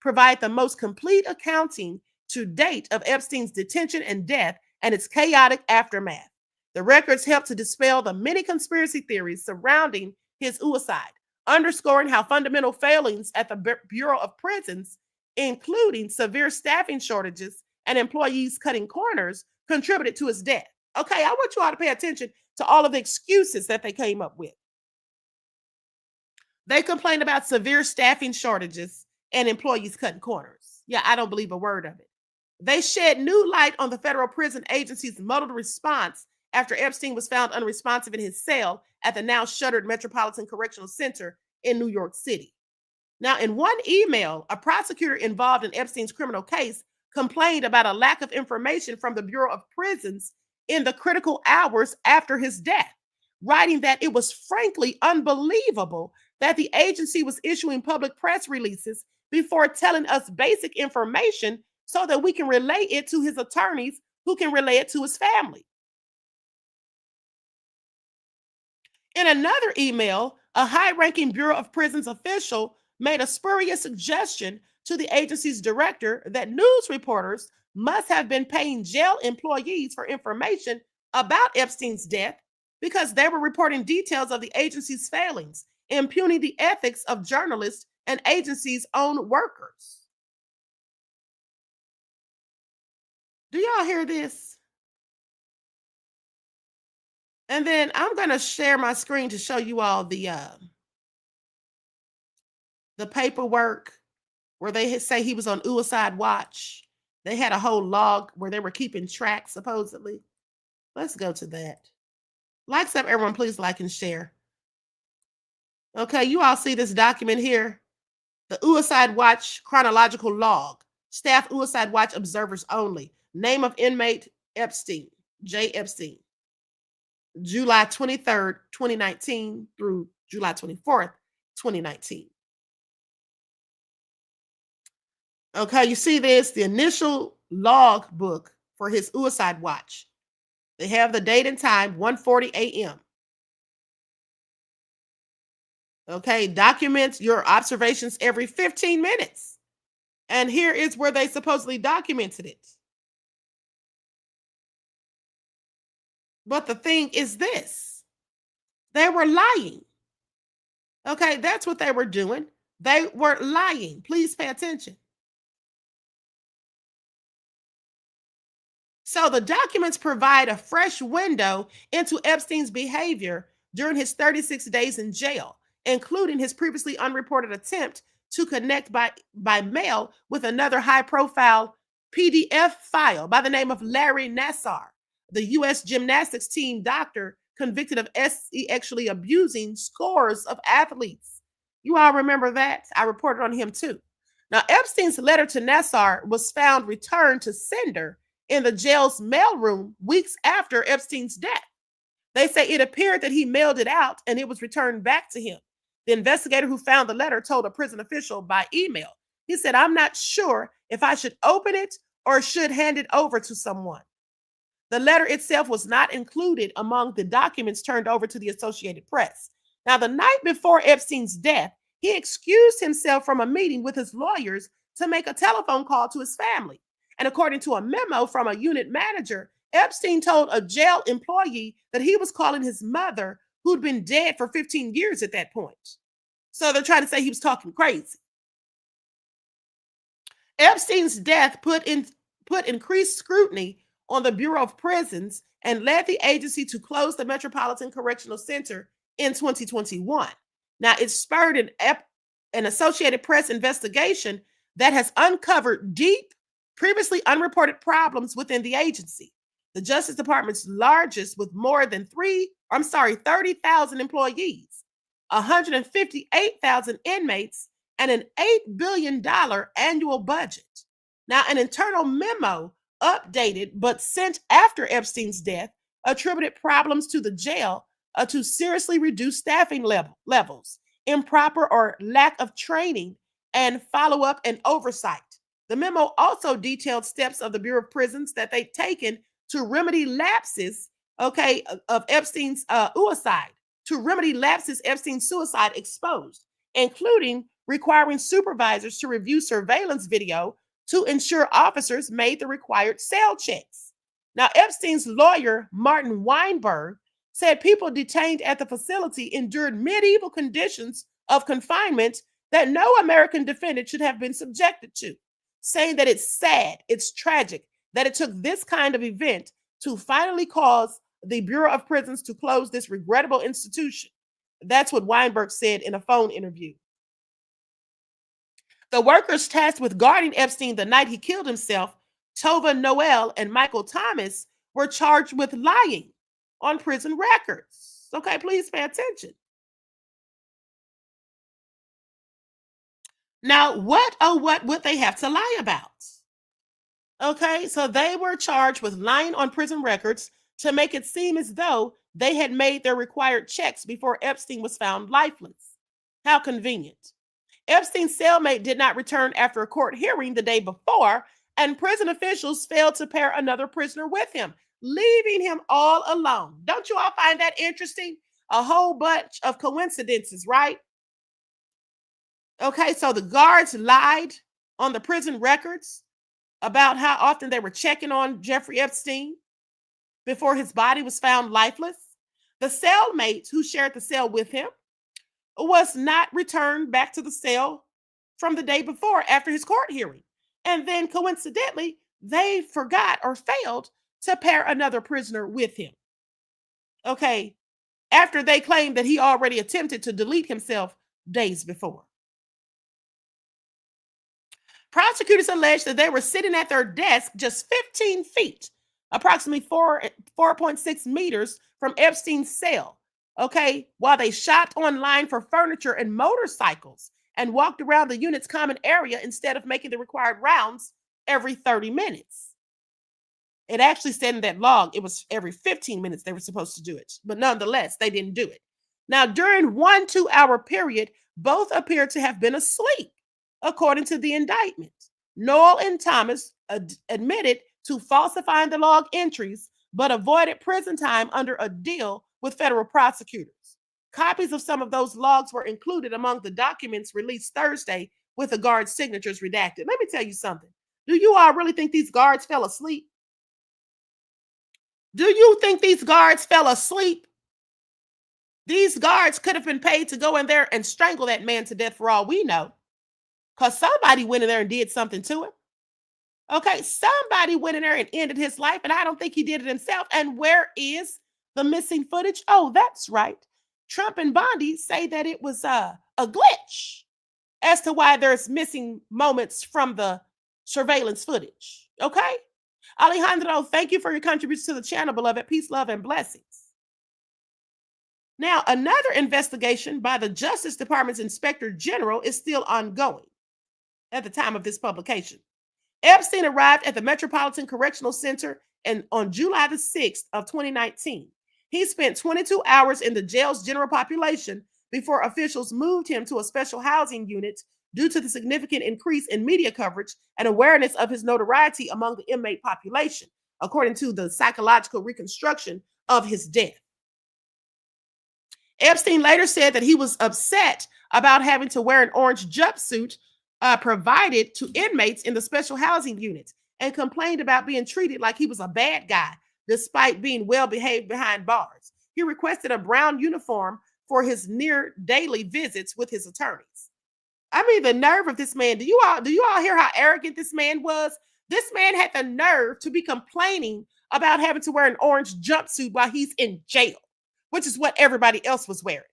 provide the most complete accounting to date of Epstein's detention and death and its chaotic aftermath. The records help to dispel the many conspiracy theories surrounding his suicide, underscoring how fundamental failings at the Bureau of Prisons, including severe staffing shortages and employees cutting corners, contributed to his death. Okay, I want you all to pay attention to all of the excuses that they came up with. They complained about severe staffing shortages and employees cutting corners. Yeah, I don't believe a word of it. They shed new light on the federal prison agency's muddled response after Epstein was found unresponsive in his cell at the now shuttered Metropolitan Correctional Center in New York City. Now, in one email, a prosecutor involved in Epstein's criminal case complained about a lack of information from the Bureau of Prisons in the critical hours after his death, writing that it was frankly unbelievable that the agency was issuing public press releases before telling us basic information so that we can relay it to his attorneys who can relay it to his family. In another email, a high-ranking Bureau of Prisons official made a spurious suggestion to the agency's director that news reporters must have been paying jail employees for information about Epstein's death because they were reporting details of the agency's failings, impugning the ethics of journalists and agency's own workers. Do y'all hear this? And then I'm going to share my screen to show you all the paperwork where they say he was on suicide watch. They had a whole log where they were keeping track, supposedly. Let's go to that. Likes up, everyone. Please like and share. Okay, you all see this document here. The suicide watch chronological log. Staff suicide watch observers only. Name of inmate Epstein, J. Epstein. July 23rd, 2019 through July 24th, 2019. Okay, you see this, the initial log book for his suicide watch. They have the date and time, 1:40 a.m. Okay, documents your observations every 15 minutes. And here is where they supposedly documented it. But the thing is this, they were lying. Okay, that's what they were doing. They were lying. Please pay attention. So the documents provide a fresh window into Epstein's behavior during his 36 days in jail, including his previously unreported attempt to connect by mail with another high-profile PDF file by the name of Larry Nassar, the U.S. gymnastics team doctor convicted of sexually abusing scores of athletes. You all remember that? I reported on him too. Now, Epstein's letter to Nassar was found returned to sender in the jail's mailroom weeks after Epstein's death. They say it appeared that he mailed it out and it was returned back to him. The investigator who found the letter told a prison official by email. He said, "I'm not sure if I should open it or should hand it over to someone." The letter itself was not included among the documents turned over to the Associated Press. Now, the night before Epstein's death, he excused himself from a meeting with his lawyers to make a telephone call to his family. And according to a memo from a unit manager, Epstein told a jail employee that he was calling his mother, who'd been dead for 15 years at that point. So they're trying to say he was talking crazy. Epstein's death put increased scrutiny on the Bureau of Prisons and led the agency to close the Metropolitan Correctional Center in 2021. Now, it spurred an Associated Press investigation that has uncovered deep, previously unreported problems within the agency. The Justice Department's largest, with more than 30,000 employees, 158,000 inmates, and an $8 billion annual budget. Now, an internal memo updated but sent after Epstein's death attributed problems to the jail to seriously reduced staffing levels, improper or lack of training, and follow-up and oversight. The memo also detailed steps of the Bureau of Prisons that they'd taken to remedy lapses, of Epstein's suicide exposed, including requiring supervisors to review surveillance video to ensure officers made the required cell checks. Now, Epstein's lawyer, Martin Weinberg, said people detained at the facility endured medieval conditions of confinement that no American defendant should have been subjected to, saying that it's sad, it's tragic that it took this kind of event to finally cause the Bureau of Prisons to close this regrettable institution. That's what Weinberg said in a phone interview. The workers tasked with guarding Epstein the night he killed himself, Tova Noel and Michael Thomas, were charged with lying on prison records. Okay, please pay attention. Now, what would they have to lie about? Okay, so they were charged with lying on prison records to make it seem as though they had made their required checks before Epstein was found lifeless. How convenient. Epstein's cellmate did not return after a court hearing the day before, and prison officials failed to pair another prisoner with him, leaving him all alone. Don't you all find that interesting? A whole bunch of coincidences, right? Okay, so the guards lied on the prison records about how often they were checking on Jeffrey Epstein before his body was found lifeless. The cellmate who shared the cell with him was not returned back to the cell from the day before after his court hearing. And then coincidentally, they forgot or failed to pair another prisoner with him. Okay, after they claimed that he already attempted to delete himself days before. Prosecutors alleged that they were sitting at their desk just 15 feet, approximately 4.6 meters from Epstein's cell, okay, while they shopped online for furniture and motorcycles and walked around the unit's common area instead of making the required rounds every 30 minutes. It actually said in that log it was every 15 minutes they were supposed to do it, but nonetheless, they didn't do it. Now, during 1 2-hour period, both appeared to have been asleep, according to the indictment. Noel and Thomas admitted to falsifying the log entries, but avoided prison time under a deal with federal prosecutors. Copies of some of those logs were included among the documents released Thursday with the guards' signatures redacted. Let me tell you something. Do you all really think these guards fell asleep? Do you think these guards fell asleep? These guards could have been paid to go in there and strangle that man to death for all we know, because somebody went in there and did something to him. Okay, somebody went in there and ended his life, and I don't think he did it himself. And where is the missing footage? Oh, that's right. Trump and Bondi say that it was a glitch as to why there's missing moments from the surveillance footage. Okay? Alejandro, thank you for your contribution to the channel, beloved. Peace, love, and blessings. Now, another investigation by the Justice Department's Inspector General is still ongoing at the time of this publication. Epstein arrived at the Metropolitan Correctional Center on July the 6th of 2019. He spent 22 hours in the jail's general population before officials moved him to a special housing unit due to the significant increase in media coverage and awareness of his notoriety among the inmate population, according to the psychological reconstruction of his death. Epstein later said that he was upset about having to wear an orange jumpsuit provided to inmates in the special housing unit and complained about being treated like he was a bad guy despite being well behaved behind bars. He requested a brown uniform for his near daily visits with his attorneys. I mean, the nerve of this man. Do you all hear how arrogant this man was? This man had the nerve to be complaining about having to wear an orange jumpsuit while he's in jail, which is what everybody else was wearing.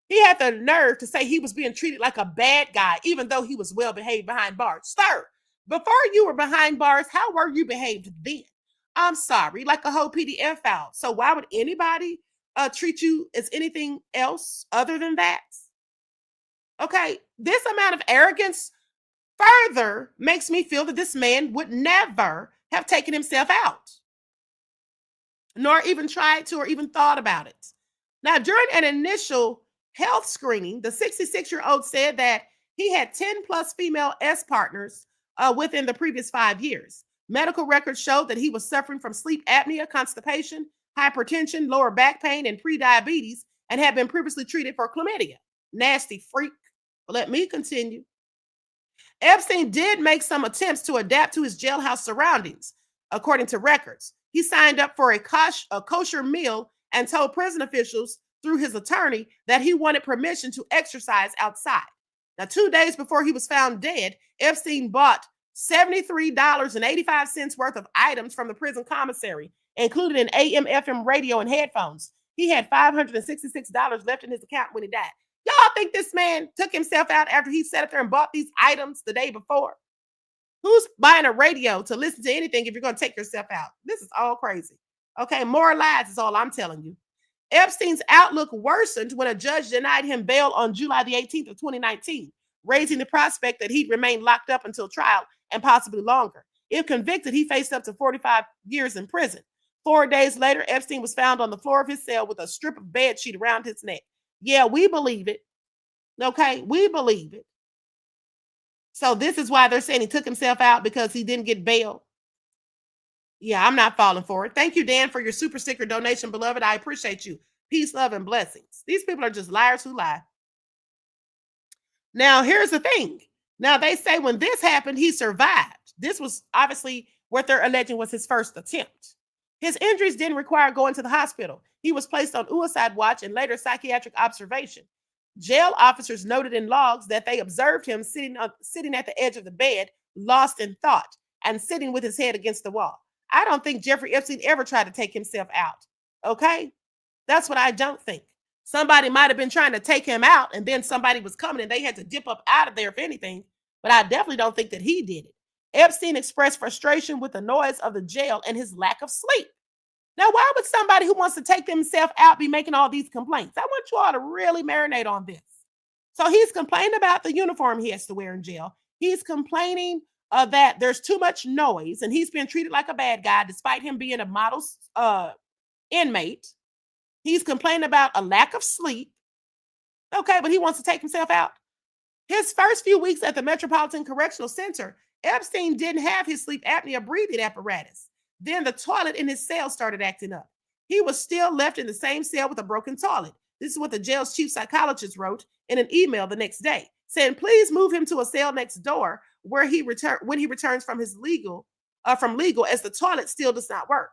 He had the nerve to say he was being treated like a bad guy, even though he was well behaved behind bars. Sir, before you were behind bars, how were you behaved then? I'm sorry, like a whole PDF file. So why would anybody treat you as anything else other than that? Okay, this amount of arrogance further makes me feel that this man would never have taken himself out, nor even tried to or even thought about it. Now, during an initial health screening, the 66-year-old said that he had 10 plus female S partners within the previous 5 years. Medical records showed that he was suffering from sleep apnea, constipation, hypertension, lower back pain, and prediabetes, and had been previously treated for chlamydia. Nasty freak. But let me continue. Epstein did make some attempts to adapt to his jailhouse surroundings, according to records. He signed up for a kosher meal and told prison officials through his attorney that he wanted permission to exercise outside. Now, 2 days before he was found dead, Epstein bought $73.85 worth of items from the prison commissary, including an AM/FM radio and headphones. He had $566 left in his account when he died. Y'all think this man took himself out after he sat up there and bought these items the day before? Who's buying a radio to listen to anything if you're going to take yourself out? This is all crazy. Okay, more lies is all I'm telling you. Epstein's outlook worsened when a judge denied him bail on July the 18th of 2019, raising the prospect that he'd remain locked up until trial and possibly longer. If convicted, he faced up to 45 years in prison. 4 days later, Epstein was found on the floor of his cell with a strip of bed sheet around his neck. Yeah, we believe it. Okay, we believe it. So this is why they're saying he took himself out because he didn't get bail. Yeah, I'm not falling for it. Thank you, Dan, for your super sticker donation, beloved. I appreciate you. Peace, love, and blessings. These people are just liars who lie. Now, here's the thing. Now, they say when this happened, he survived. This was obviously what they're alleging was his first attempt. His injuries didn't require going to the hospital. He was placed on suicide watch and later psychiatric observation. Jail officers noted in logs that they observed him sitting at the edge of the bed, lost in thought, and sitting with his head against the wall. I don't think Jeffrey Epstein ever tried to take himself out. Okay? That's what I don't think. Somebody might have been trying to take him out, and then somebody was coming and they had to dip up out of there, if anything. But I definitely don't think that he did it. Epstein expressed frustration with the noise of the jail and his lack of sleep. Now, why would somebody who wants to take themselves out be making all these complaints? I want you all to really marinate on this. So he's complaining about the uniform he has to wear in jail. He's complaining that there's too much noise and he's been treated like a bad guy despite him being a model inmate. He's complaining about a lack of sleep. Okay, but he wants to take himself out. His first few weeks at the Metropolitan Correctional Center, Epstein didn't have his sleep apnea breathing apparatus. Then the toilet in his cell started acting up. He was still left in the same cell with a broken toilet. This is what the jail's chief psychologist wrote in an email the next day, saying, please move him to a cell next door where when he returns from legal, as the toilet still does not work.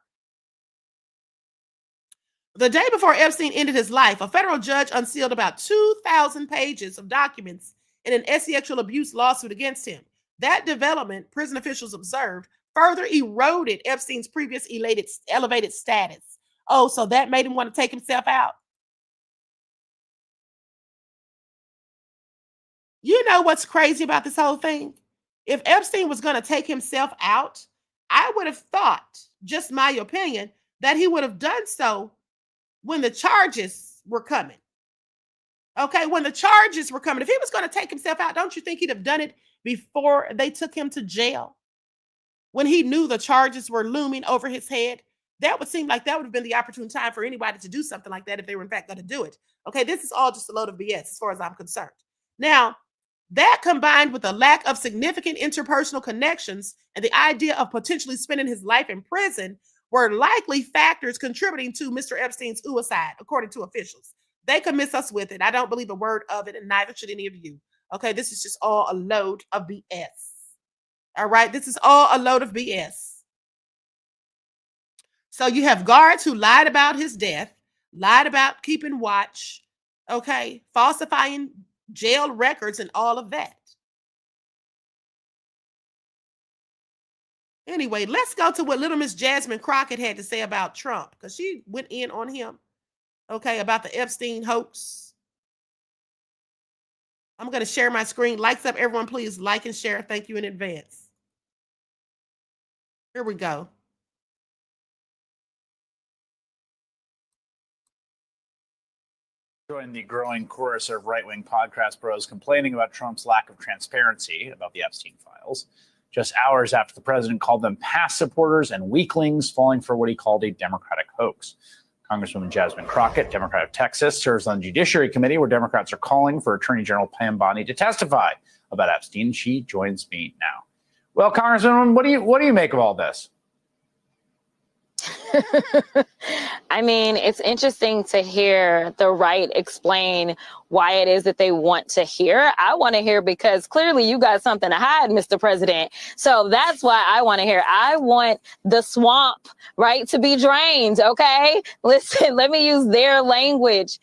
The day before Epstein ended his life, a federal judge unsealed about 2,000 pages of documents in an sexual abuse lawsuit against him. That development, prison officials observed, further eroded Epstein's previous elevated status. Oh, so that made him want to take himself out. You know what's crazy about this whole thing? If Epstein was going to take himself out, I would have thought, just my opinion, that he would have done so when the charges were coming. Okay, when the charges were coming. If he was going to take himself out, don't you think he'd have done it before they took him to jail? When he knew the charges were looming over his head, that would seem like that would have been the opportune time for anybody to do something like that if they were in fact going to do it. Okay, this is all just a load of BS as far as I'm concerned. Now, that combined with a lack of significant interpersonal connections and the idea of potentially spending his life in prison were likely factors contributing to Mr. Epstein's suicide, according to officials. They can miss us with it. I don't believe a word of it, and neither should any of you. Okay, this is just all a load of BS. All right, this is all a load of BS. So you have guards who lied about his death, lied about keeping watch, okay, falsifying jail records and all of that. Anyway, let's go to what little Miss Jasmine Crockett had to say about Trump, because she went in on him, okay, about the Epstein hoax. I'm going to share my screen. Likes up, everyone, please like and share. Thank you in advance. Here we go. Join the growing chorus of right-wing podcast bros complaining about Trump's lack of transparency about the Epstein files, just hours after the president called them past supporters and weaklings falling for what he called a Democratic hoax. Congresswoman Jasmine Crockett, Democrat of Texas, serves on the Judiciary Committee, where Democrats are calling for Attorney General Pam Bondi to testify about Epstein. She joins me now. Well, Congresswoman, what do you make of all this? I mean, it's interesting to hear the right explain why it is that they want to hear. I want to hear because clearly you got something to hide, Mr. President. So that's why I want to hear. I want the swamp, right, to be drained. OK, listen, let me use their language.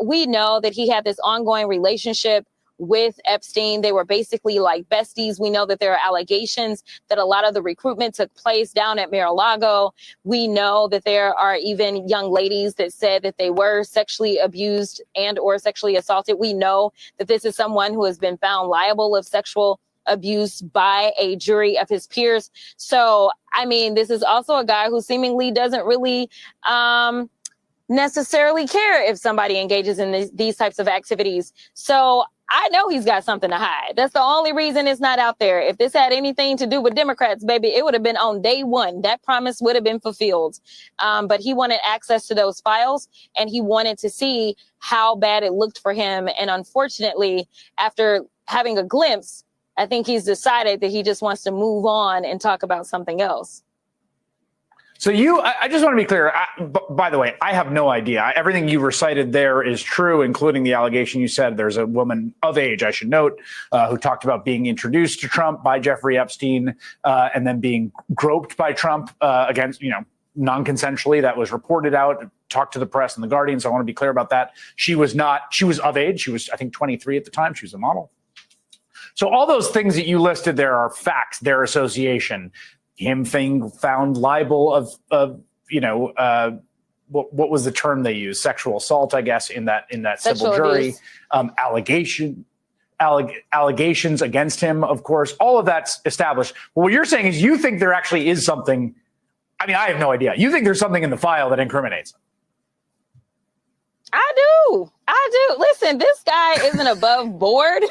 We know that he had this ongoing relationship with Epstein. They were basically like besties. We know that there are allegations that a lot of the recruitment took place down at Mar-a-Lago. We know that there are even young ladies that said that they were sexually abused and or sexually assaulted. We know that this is someone who has been found liable of sexual abuse by a jury of his peers. So, I mean, this is also a guy who seemingly doesn't really necessarily care if somebody engages in these types of activities. So I know he's got something to hide. That's the only reason it's not out there. If this had anything to do with Democrats, baby, it would have been on day one. That promise would have been fulfilled. But he wanted access to those files, and he wanted to see how bad it looked for him. And unfortunately, after having a glimpse, I think he's decided that he just wants to move on and talk about something else. So I just want to be clear. By the way, I have no idea. Everything you recited there is true, including the allegation you said there's a woman of age, I should note, who talked about being introduced to Trump by Jeffrey Epstein and then being groped by Trump against, non-consensually. That was reported out, talked to the press and the Guardian. So I want to be clear about that. She was of age. She was, I think, 23 at the time. She was a model. So all those things that you listed there are facts, their association. Him being found liable of what was the term they used? Sexual assault, I guess, in that civil jury. Allegations against him, of course. All of that's established. Well, what you're saying is you think there actually is something. I mean, I have no idea. You think there's something in the file that incriminates him. I do. Listen, this guy isn't above board.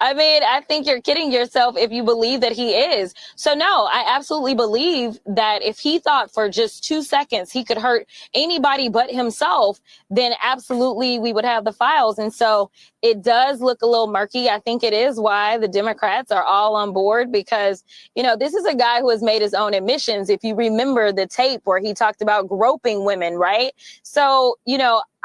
I mean, I think you're kidding yourself if you believe that he is. So no, I absolutely believe that if he thought for just 2 seconds he could hurt anybody but himself, then absolutely we would have the files. And so it does look a little murky. I think it is why the Democrats are all on board because, this is a guy who has made his own admissions. If you remember the tape where he talked about groping women, right? So,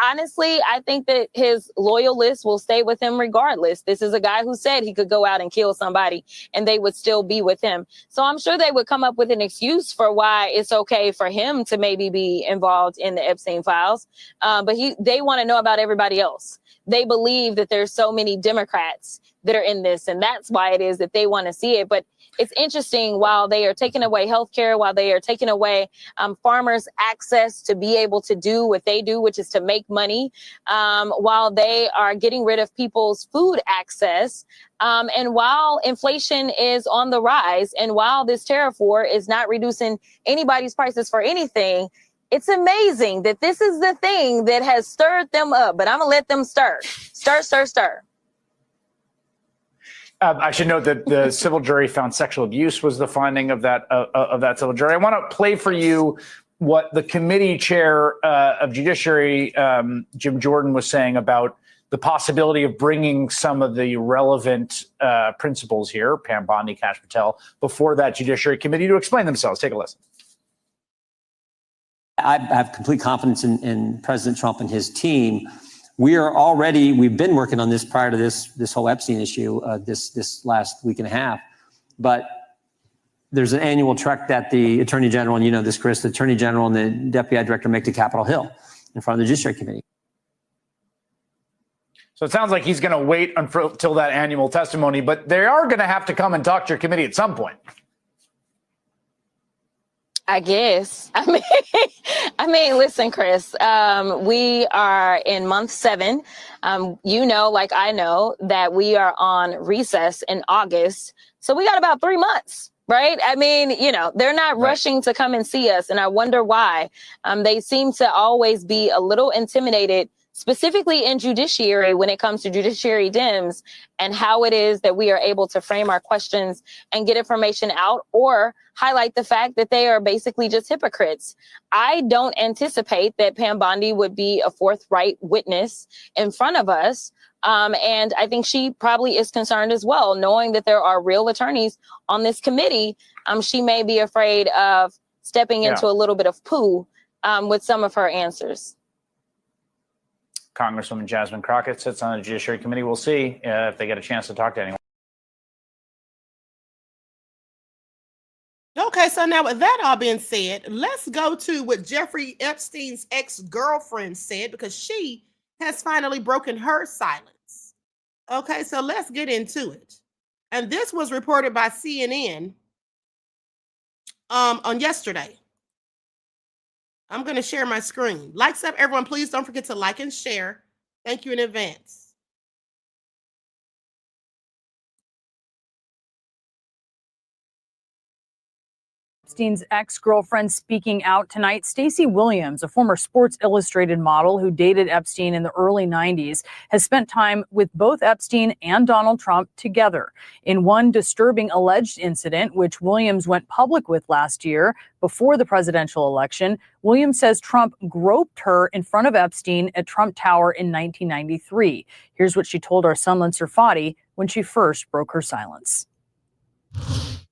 honestly, I think that his loyalists will stay with him regardless. This is a guy who said he could go out and kill somebody and they would still be with him. So I'm sure they would come up with an excuse for why it's okay for him to maybe be involved in the Epstein files. But they want to know about everybody else. They believe that there's so many Democrats that are in this, and that's why it is that they want to see it. But it's interesting, while they are taking away healthcare, while they are taking away farmers' access to be able to do what they do, which is to make money, while they are getting rid of people's food access, and while inflation is on the rise, and while this tariff war is not reducing anybody's prices for anything, it's amazing that this is the thing that has stirred them up. But I'm going to let them stir. Stir. I should note that the civil jury found sexual abuse was the finding of that civil jury. I want to play for you what the committee chair of Judiciary, Jim Jordan, was saying about the possibility of bringing some of the relevant principals here, Pam Bondi, Kash Patel, before that Judiciary Committee to explain themselves. Take a listen. I have complete confidence in President Trump and his team. We've been working on this prior to this whole Epstein issue this last week and a half, but there's an annual trek that the Attorney General, and you know this, Chris, the Attorney General and the Deputy Director make to Capitol Hill in front of the Judiciary Committee. So it sounds like he's going to wait until that annual testimony, but they are going to have to come and talk to your committee at some point. I guess. I mean, listen, Chris, we are in month 7. Like I know that we are on recess in August. So we got about 3 months, right? I mean, they're not rushing to come and see us. And I wonder why. They seem to always be a little intimidated, specifically in judiciary, when it comes to judiciary Dems and how it is that we are able to frame our questions and get information out or highlight the fact that they are basically just hypocrites. I don't anticipate that Pam Bondi would be a forthright witness in front of us. And I think she probably is concerned as well, knowing that there are real attorneys on this committee. She may be afraid of stepping into a little bit of poo with some of her answers. Congresswoman Jasmine Crockett sits on the Judiciary Committee. We'll see if they get a chance to talk to anyone. Okay, so now with that all being said, let's go to what Jeffrey Epstein's ex-girlfriend said, because she has finally broken her silence. Okay, so let's get into it. And this was reported by CNN on yesterday. I'm going to share my screen. Likes up, everyone. Please don't forget to like and share. Thank you in advance. Epstein's ex-girlfriend speaking out tonight. Stacey Williams, a former Sports Illustrated model who dated Epstein in the early 90s, has spent time with both Epstein and Donald Trump together. In one disturbing alleged incident, which Williams went public with last year before the presidential election, Williams says Trump groped her in front of Epstein at Trump Tower in 1993. Here's what she told our Sunland Serfati when she first broke her silence.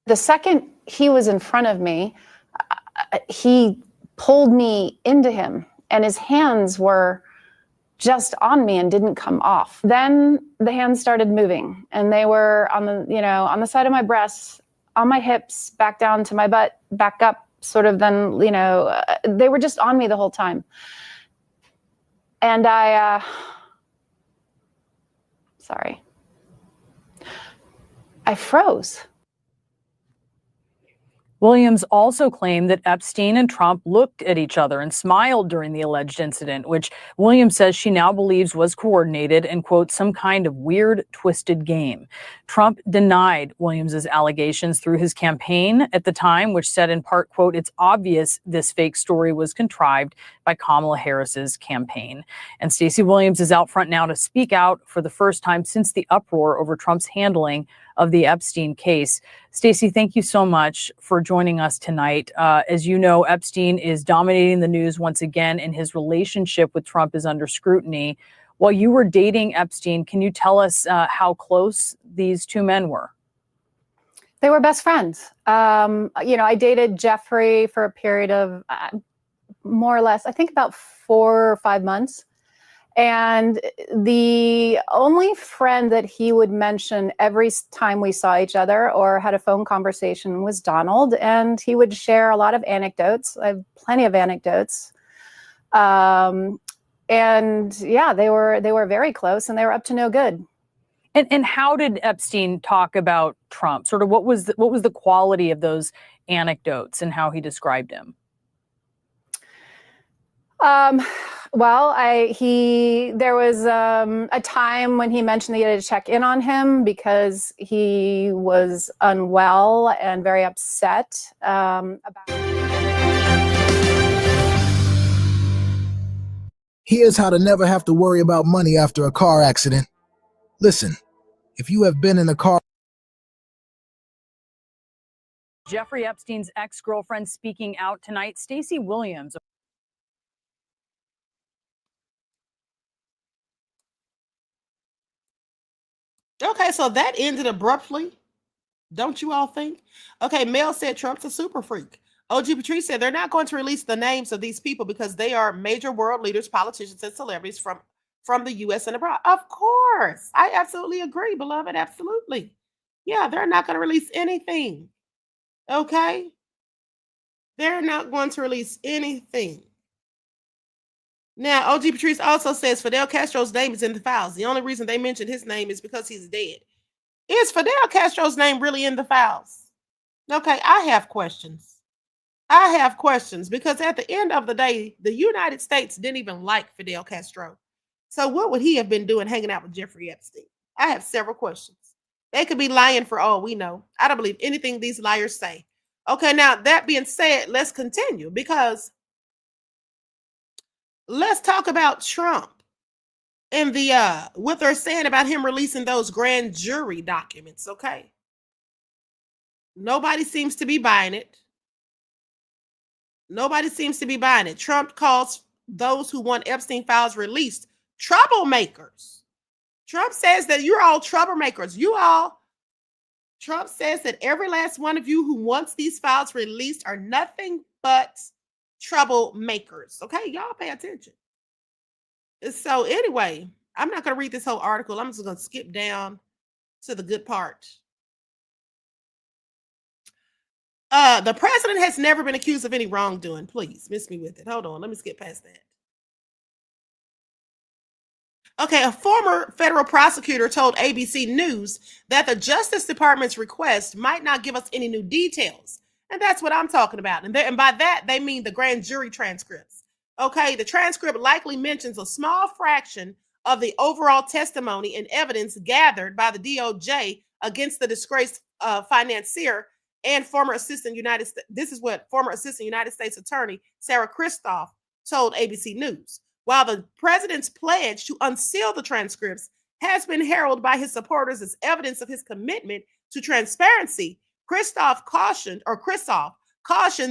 The second he was in front of me, he pulled me into him, and his hands were just on me and didn't come off. Then the hands started moving, and they were on the, on the side of my breasts, on my hips, back down to my butt, back up, sort of. Then, they were just on me the whole time. And I froze. Williams also claimed that Epstein and Trump looked at each other and smiled during the alleged incident, which Williams says she now believes was coordinated and, quote, some kind of weird, twisted game. Trump denied Williams's allegations through his campaign at the time, which said in part, quote, it's obvious this fake story was contrived by Kamala Harris's campaign. And Stacey Williams is out front now to speak out for the first time since the uproar over Trump's handling of the Epstein case. Stacey, thank you so much for joining us tonight. As you know, Epstein is dominating the news once again, and his relationship with Trump is under scrutiny. While you were dating Epstein, can you tell us how close these two men were? They were best friends. I dated Jeffrey for a period of more or less, I think about 4 or 5 months. And the only friend that he would mention every time we saw each other or had a phone conversation was Donald. And he would share a lot of anecdotes. I have plenty of anecdotes. And yeah, they were very close, and they were up to no good. And how did Epstein talk about Trump? Sort of what was the quality of those anecdotes and how he described him? Well, there was a time when he mentioned that he had to check in on him because he was unwell and very upset about. Here's how to never have to worry about money after a car accident. Listen, if you have been in a car. Jeffrey Epstein's ex-girlfriend speaking out tonight. Stacey Williams. Okay, so that ended abruptly. Don't you all think? Okay, Mel said Trump's a super freak. OG Patrice said they're not going to release the names of these people because they are major world leaders, politicians, and celebrities from the U.S. and abroad. Of course. I absolutely agree, beloved. Absolutely. Yeah, they're not going to release anything. Okay? They're not going to release anything. Now, OG Patrice also says Fidel Castro's name is in the files. The only reason they mentioned his name is because he's dead. Is Fidel Castro's name really in the files? Okay, I have questions. Because at the end of the day, the United States didn't even like Fidel Castro. So what would he have been doing hanging out with Jeffrey Epstein? I have several questions. They could be lying for all we know. I don't believe anything these liars say. Okay, now that being said, let's continue because let's talk about Trump and what they're saying about him releasing those grand jury documents, okay? Nobody seems to be buying it. Trump calls those who want Epstein files released troublemakers. Trump says that you're all troublemakers. Trump says that every last one of you who wants these files released are nothing but troublemakers. Okay, y'all pay attention. So anyway, I'm not going to read this whole article. I'm just going to skip down to the good part. The president has never been accused of any wrongdoing. Please miss me with it. Hold on. Let me skip past that. Okay, a former federal prosecutor told ABC News that the Justice Department's request might not give us any new details. And that's what I'm talking about. And by that, they mean the grand jury transcripts. Okay, the transcript likely mentions a small fraction of the overall testimony and evidence gathered by the DOJ against the disgraced financier and former assistant United States. This is what former assistant United States Attorney Sarah Kristoff told ABC News. While the president's pledge to unseal the transcripts has been heralded by his supporters as evidence of his commitment to transparency, Kristoff cautioned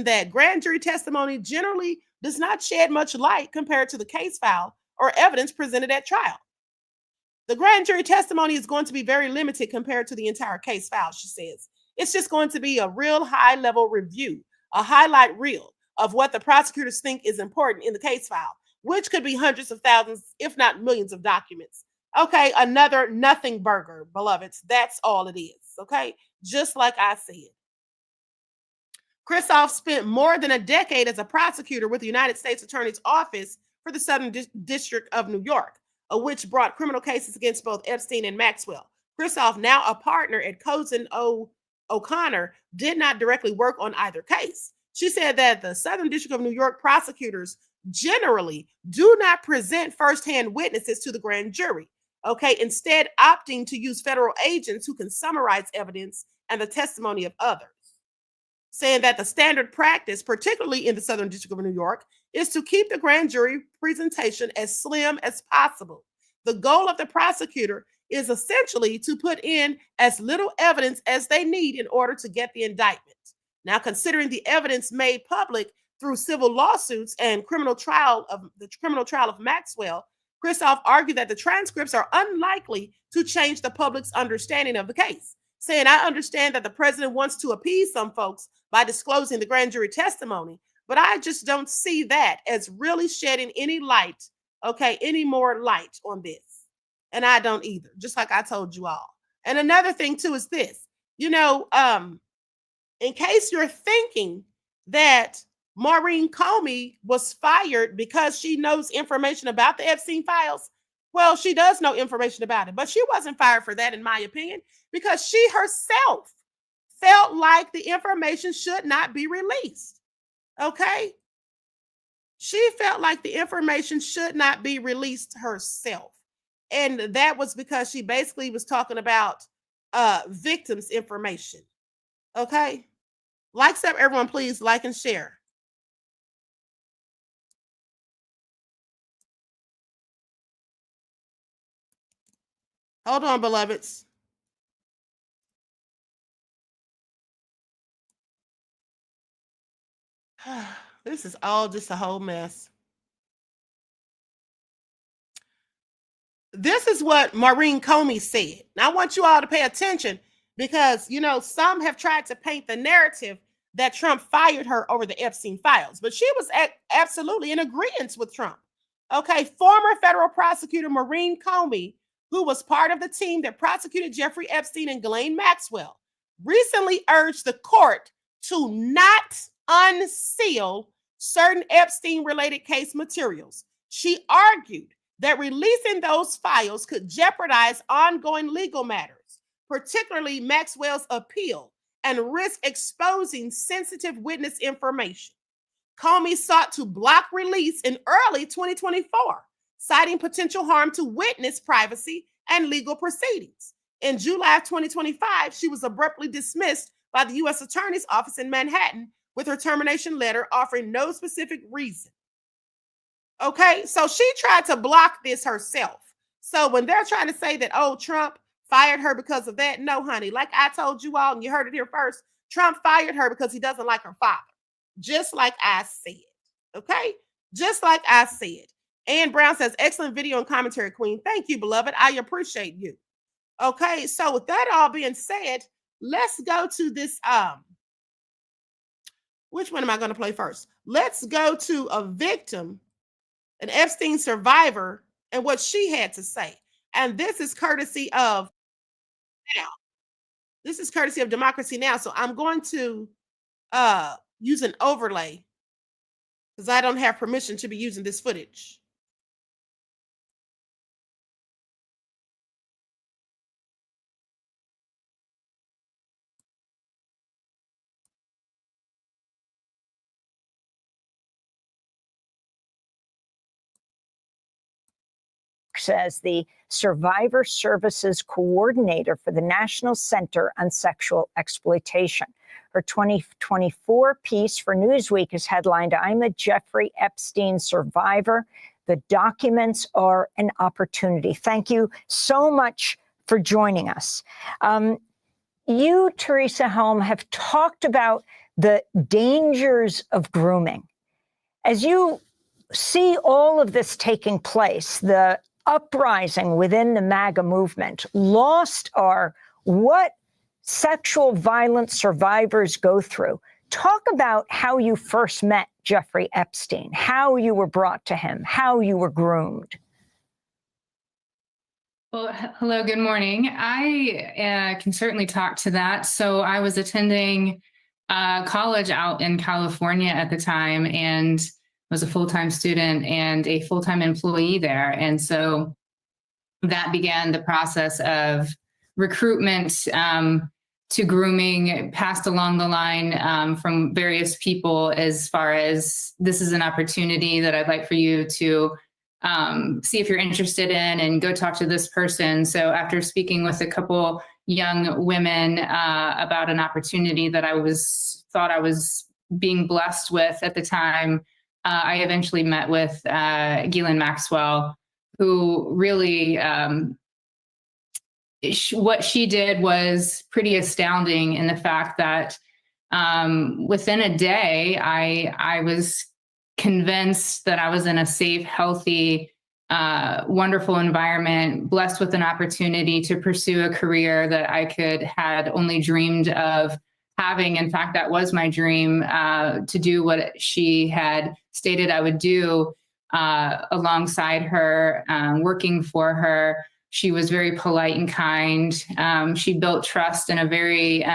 that grand jury testimony generally does not shed much light compared to the case file or evidence presented at trial. The grand jury testimony is going to be very limited compared to the entire case file, she says. It's just going to be a real high-level review, a highlight reel of what the prosecutors think is important in the case file, which could be hundreds of thousands, if not millions of documents. Okay, another nothing burger, beloveds. That's all it is, okay? Just like I said. Kristoff spent more than a decade as a prosecutor with the United States Attorney's Office for the Southern District of New York, which brought criminal cases against both Epstein and Maxwell. Kristoff, now a partner at Cozen O'Connor, did not directly work on either case. She said that the Southern District of New York prosecutors generally do not present firsthand witnesses to the grand jury, okay, instead opting to use federal agents who can summarize evidence and the testimony of others, saying that the standard practice, particularly in the Southern District of New York, is to keep the grand jury presentation as slim as possible. The goal of the prosecutor is essentially to put in as little evidence as they need in order to get the indictment. Now, considering the evidence made public through civil lawsuits and the criminal trial of Maxwell, Kristoff argued that the transcripts are unlikely to change the public's understanding of the case, saying, I understand that the president wants to appease some folks by disclosing the grand jury testimony, but I just don't see that as really shedding any light, okay, any more light on this. And I don't either, just like I told you all. And another thing too is this, in case you're thinking that Mauren Comey was fired because she knows information about the Epstein files, well, she does know information about it, but she wasn't fired for that, in my opinion, because she herself felt like the information should not be released. Okay? She felt like the information should not be released herself. And that was because she basically was talking about victims' information. Okay? Likes up, everyone, please like and share. Hold on, beloveds. This is all just a whole mess. This is what Mauren Comey said. Now, I want you all to pay attention because, some have tried to paint the narrative that Trump fired her over the Epstein files, but she was absolutely in agreement with Trump. Okay, former federal prosecutor Mauren Comey, who was part of the team that prosecuted Jeffrey Epstein and Ghislaine Maxwell, recently urged the court to not unseal certain Epstein-related case materials. She argued that releasing those files could jeopardize ongoing legal matters, particularly Maxwell's appeal, and risk exposing sensitive witness information. Comey sought to block release in early 2024, citing potential harm to witness privacy and legal proceedings. In July of 2025, she was abruptly dismissed by the U.S. Attorney's Office in Manhattan with her termination letter offering no specific reason. Okay, so she tried to block this herself. So when they're trying to say that, oh, Trump fired her because of that, no, honey, like I told you all, and you heard it here first, Trump fired her because he doesn't like her father. Just like I said, okay? Just like I said. Ann Brown says, excellent video and commentary, Queen. Thank you, beloved. I appreciate you. Okay, so with that all being said, let's go to this. Which one am I going to play first? Let's go to a victim, an Epstein survivor, and what she had to say. And this is courtesy of Now. This is courtesy of Democracy Now! So I'm going to use an overlay because I don't have permission to be using this footage. As the Survivor Services Coordinator for the National Center on Sexual Exploitation. Her 2024 piece for Newsweek is headlined, "I'm a Jeffrey Epstein survivor. The documents are an opportunity." Thank you so much for joining us. You, Teresa Helm, have talked about the dangers of grooming. As you see all of this taking place, the uprising within the MAGA movement, lost are what sexual violence survivors go through. Talk about how you first met Jeffrey Epstein, how you were brought to him, how you were groomed. Well, hello, good morning. I can certainly talk to that. So I was attending college out in California at the time and was a full-time student and a full-time employee there. And so that began the process of recruitment to grooming, passed along the line from various people as far as, this is an opportunity that I'd like for you to see if you're interested in and go talk to this person. So after speaking with a couple young women about an opportunity that I thought I was being blessed with at the time, I eventually met with Ghislaine Maxwell, who really, what she did was pretty astounding in the fact that within a day, I was convinced that I was in a safe, healthy, wonderful environment, blessed with an opportunity to pursue a career that I had only dreamed of having. In fact, that was my dream, to do what she had stated I would do alongside her, working for her. She was very polite and kind. She built trust in a very,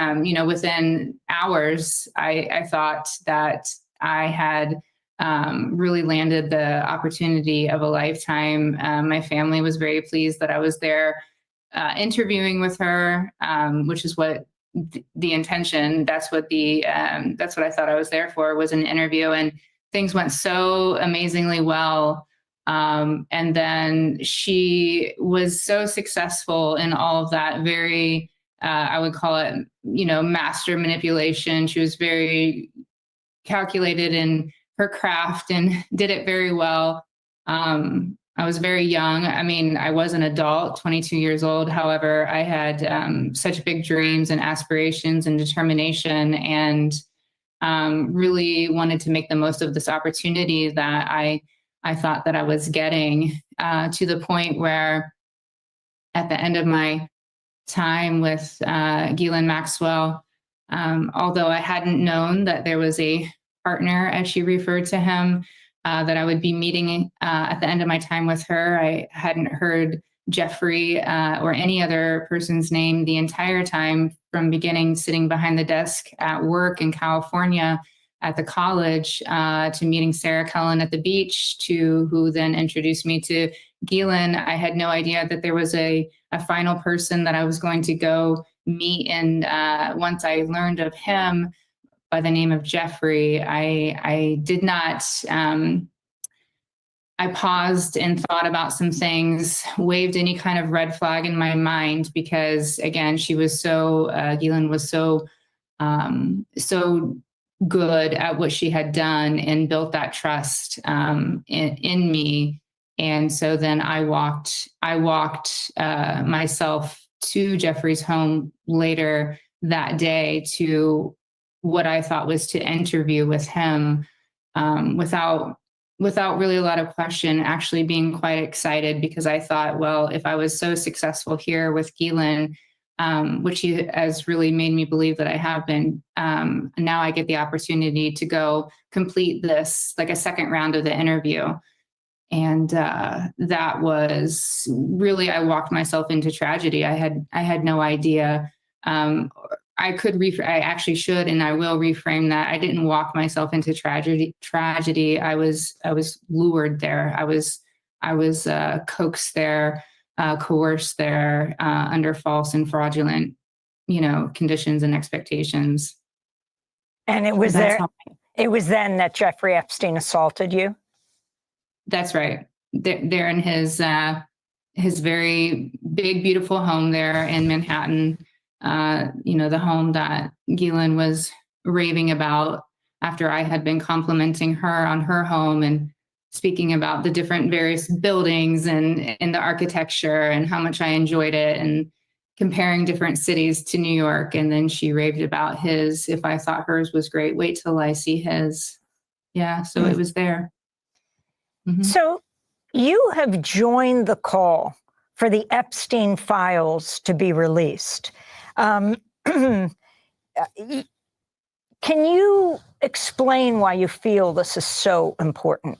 within hours, I thought that I had really landed the opportunity of a lifetime. My family was very pleased that I was there interviewing with her, which is what the intention, that's what I thought I was there for, was an interview. And things went so amazingly well. And then she was so successful in all of that very, I would call it, master manipulation. She was very calculated in her craft and did it very well. I was very young. I mean, I was an adult, 22 years old. However, I had such big dreams and aspirations and determination, and really wanted to make the most of this opportunity that I thought that I was getting, to the point where at the end of my time with Ghislaine Maxwell, although I hadn't known that there was a partner, as she referred to him, that I would be meeting at the end of my time with her. I hadn't heard Jeffrey or any other person's name the entire time, from beginning sitting behind the desk at work in California at the college, to meeting Sarah Cullen at the beach, to who then introduced me to Ghislaine. I had no idea that there was a final person that I was going to go meet. And once I learned of him by the name of Jeffrey, I did not, I paused and thought about some things, waved any kind of red flag in my mind, because again, she was so, Ghislaine was so good at what she had done and built that trust in me. And so then I walked myself to Jeffrey's home later that day to what I thought was to interview with him, without really a lot of question, actually being quite excited, because I thought, well, if I was so successful here with Ghislaine, which he has really made me believe that I have been, now I get the opportunity to go complete this, like a second round of the interview. And that was really, I walked myself into tragedy. I had no idea. I actually should, and I will reframe that. I didn't walk myself into tragedy. I was lured there. I was coaxed there, coerced there, under false and fraudulent, conditions and expectations. And it was it was then that Jeffrey Epstein assaulted you? That's right. There in his very big, beautiful home there in Manhattan. the home that Ghislaine was raving about after I had been complimenting her on her home and speaking about the different various buildings and the architecture and how much I enjoyed it and comparing different cities to New York. And then she raved about his. If I thought hers was great, wait till I see his. Yeah, so it was there. Mm-hmm. So you have joined the call for the Epstein files to be released. Can you explain why you feel this is so important?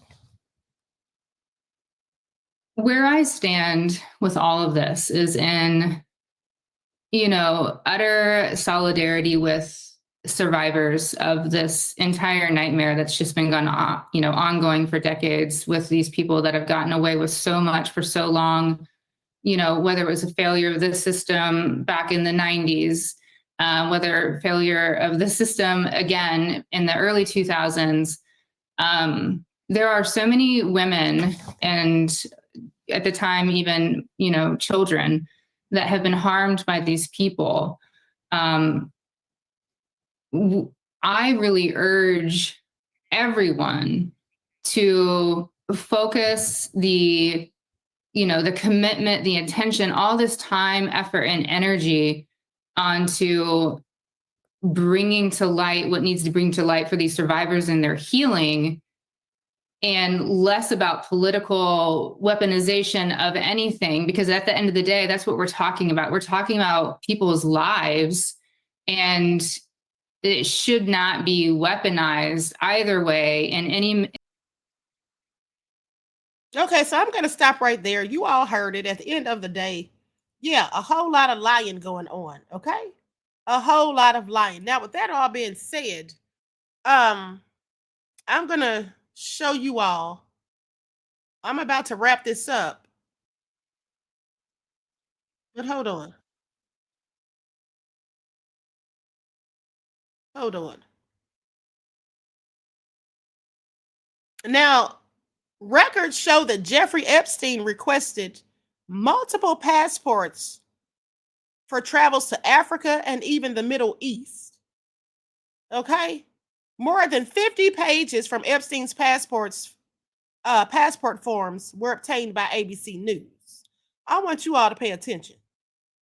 Where I stand with all of this is in, utter solidarity with survivors of this entire nightmare that's just been going on, ongoing for decades with these people that have gotten away with so much for so long, whether it was a failure of the system back in the 90s, whether failure of the system again in the early 2000s. There are so many women and at the time, even, children that have been harmed by these people. I really urge everyone to focus the commitment, the attention, all this time, effort, and energy onto bringing to light what needs to bring to light for these survivors and their healing, and less about political weaponization of anything, because at the end of the day, that's what we're talking about. We're talking about people's lives, and it should not be weaponized either way in any. Okay, so I'm going to stop right there. You all heard it. At the end of the day, yeah, a whole lot of lying going on, okay? A whole lot of lying. Now, with that all being said, I'm going to show you all. I'm about to wrap this up. But hold on. Hold on. Now, records show that Jeffrey Epstein requested multiple passports for travels to Africa and even the Middle East. Okay? More than 50 pages from Epstein's passport forms were obtained by ABC News. I want you all to pay attention.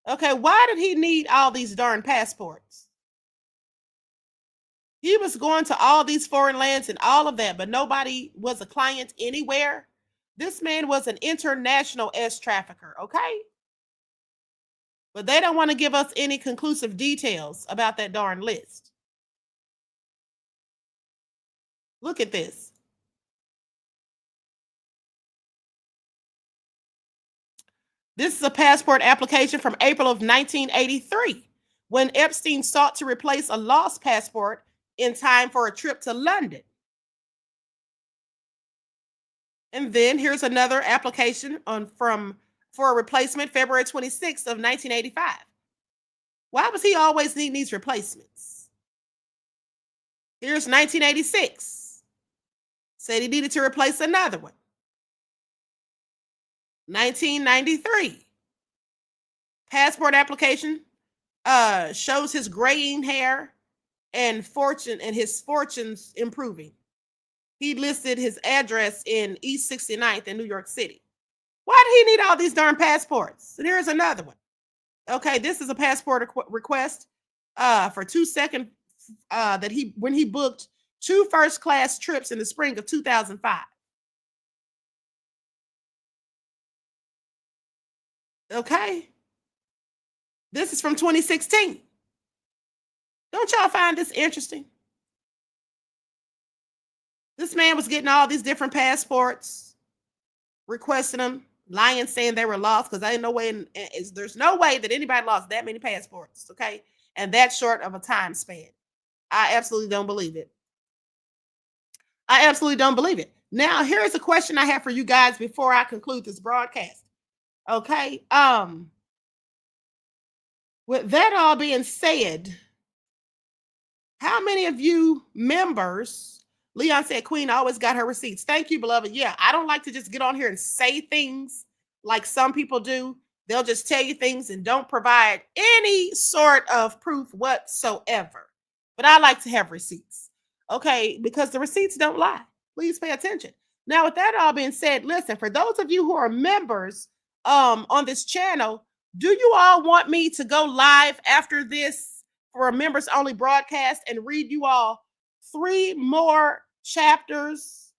Okay, why did he need all these darn passports? He was going to all these foreign lands and all of that, but nobody was a client anywhere. This man was an international trafficker, okay? But they don't want to give us any conclusive details about that darn list. Look at this. This is a passport application from April of 1983, when Epstein sought to replace a lost passport in time for a trip to London. And then here's another application for a replacement, February 26th of 1985. Why was he always needing these replacements? Here's 1986. Said he needed to replace another one. 1993. Passport application shows his graying hair and his fortunes improving. He listed his address in East 69th in New York City. Why did he need all these darn passports? And here's another one. Okay, this is a passport request for 2 seconds when he booked 2 first-class trips in the spring of 2005. Okay. This is from 2016. Don't y'all find this interesting? This man was getting all these different passports, requesting them, lying, saying they were lost, because there's no way that anybody lost that many passports, okay? And that short of a time span. I absolutely don't believe it. I absolutely don't believe it. Now, here's a question I have for you guys before I conclude this broadcast. Okay. With that all being said, how many of you members, Leon said, Queen always got her receipts. Thank you, beloved. Yeah, I don't like to just get on here and say things like some people do They'll just tell you things and don't provide any sort of proof whatsoever. But I like to have receipts, okay? Because the receipts don't lie. Please pay attention. Now, with that all being said, listen, for those of you who are members on this channel, do you all want me to go live after this for a members only broadcast and read you all 3 more chapters?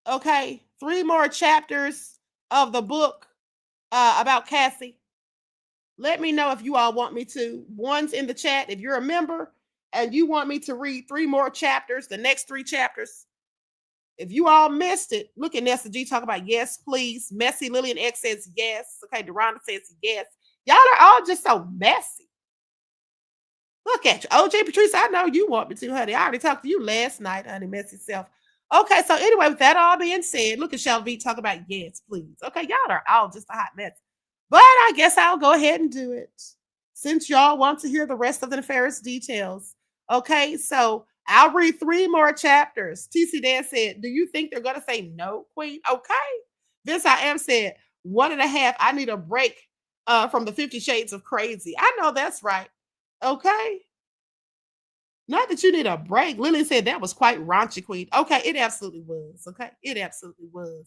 Okay, 3 more chapters of the book about Cassie. Let me know if you all want me to. One's in the chat. If you're a member and you want me to read 3 more chapters, the next 3 chapters. If you all missed it, look at Nessa G talk about yes, please. Messy Lillian X says yes. Okay, Deronda says yes. Y'all are all just so messy. Look at you. OJ Patrice, I know you want me to, honey. I already talked to you last night, honey, messy self. Okay, so anyway, with that all being said, look at Shelby talk about yes, please. Okay, y'all are all just a hot mess. But I guess I'll go ahead and do it since y'all want to hear the rest of the nefarious details. Okay, so I'll read 3 more chapters. TC Dan said, do you think they're going to say no, Queen? Okay. Vince I Am said, 1.5. I need a break from the 50 Shades of Crazy. I know that's right. Okay. Not that you need a break. Lily said that was quite raunchy, Queen. Okay, it absolutely was. Okay, it absolutely was.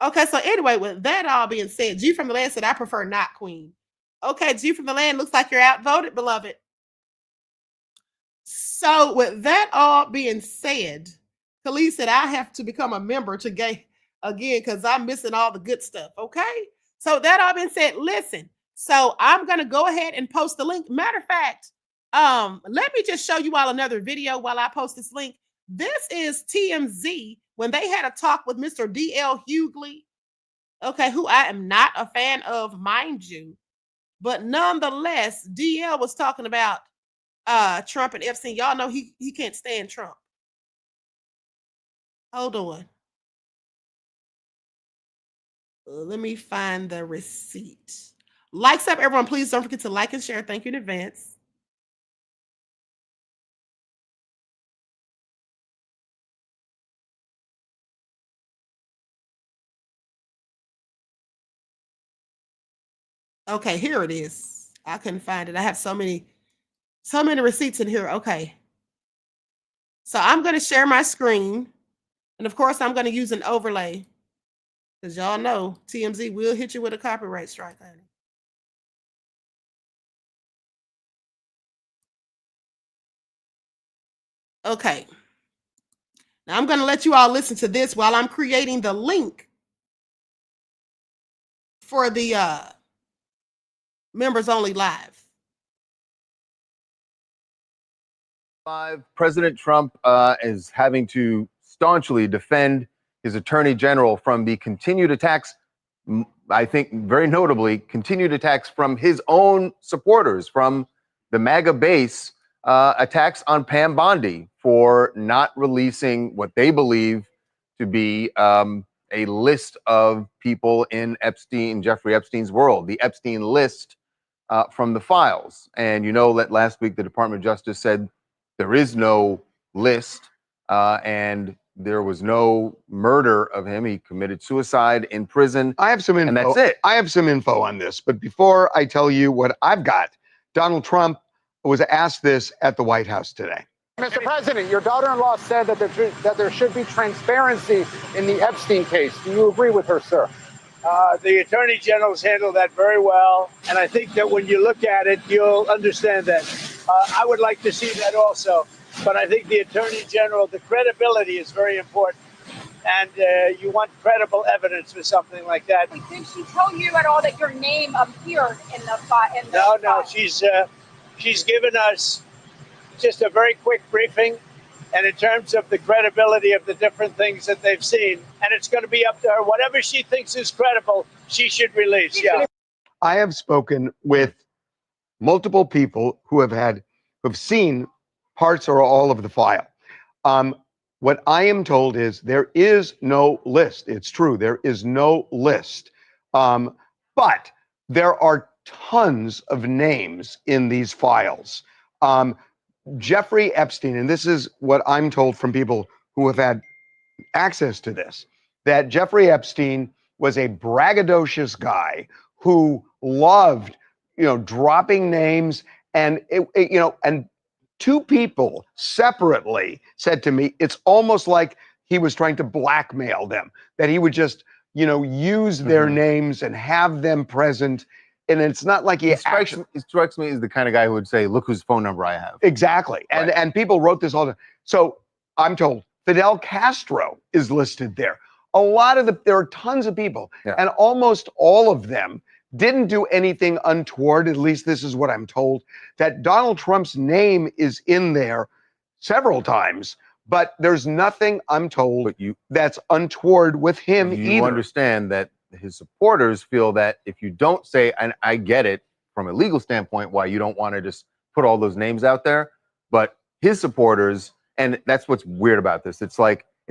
Okay, so anyway, with that all being said, G from the Land said, I prefer not, Queen. Okay, G from the Land, looks like you're outvoted, beloved. So with that all being said, Khalid said, I have to become a member to gay again because I'm missing all the good stuff. Okay, so that all being said, listen, so I'm going to go ahead and post the link. Matter of fact, let me just show you all another video while I post this link. This is TMZ when they had a talk with Mr. D.L. Hughley, okay, who I am not a fan of, mind you, but nonetheless, DL was talking about Trump and Epstein. Y'all know he can't stand Trump. Hold on. Let me find the receipt. Likes up, everyone. Please don't forget to like and share. Thank you in advance. Okay, here it is. I couldn't find it. I have so many receipts in here. Okay. So I'm going to share my screen. And of course, I'm going to use an overlay. Because y'all know TMZ will hit you with a copyright strike, honey. Okay. Now I'm going to let you all listen to this while I'm creating the link for the members only live. President Trump is having to staunchly defend his attorney general from the continued attacks, I think very notably, continued attacks from his own supporters, from the MAGA base, attacks on Pam Bondi for not releasing what they believe to be a list of people in Jeffrey Epstein's world, the Epstein list from the files. And you know that last week the Department of Justice said there is no list and there was no murder of him. He committed suicide in prison. I have some info. And that's it. I have some info on this. But before I tell you what I've got, Donald Trump was asked this at the White House today. Mr. President, your daughter-in-law said that there should be transparency in the Epstein case. Do you agree with her, sir? The Attorney General's handled that very well. And I think that when you look at it, you'll understand that. I would like to see that also. But I think the Attorney General, the credibility is very important. And you want credible evidence for something like that. Did she tell you at all that your name appeared in the file? No. She's given us just a very quick briefing. And in terms of the credibility of the different things that they've seen, and it's going to be up to her. Whatever she thinks is credible, she should release. Yeah. I have spoken with multiple people who have seen parts or all of the file. What I am told is there is no list. It's true. There is no list. But there are tons of names in these files. Jeffrey Epstein, and this is what I'm told from people who have had access to this, that Jeffrey Epstein was a braggadocious guy who loved, dropping names, and and two people separately said to me, it's almost like he was trying to blackmail them, that he would just, use their names and have them present. And it's not like he strikes me as the kind of guy who would say, look whose phone number I have. Exactly. And people wrote this all the time. So I'm told Fidel Castro is listed there. There are tons of people, and almost all of them didn't do anything untoward. At least this is what I'm told, that Donald Trump's name is in there several times, but there's nothing, I'm told, that's untoward with him either. You understand that his supporters feel that if you don't say, and I get it from a legal standpoint, why you don't want to just put all those names out there, but his supporters, and that's what's weird about this. It's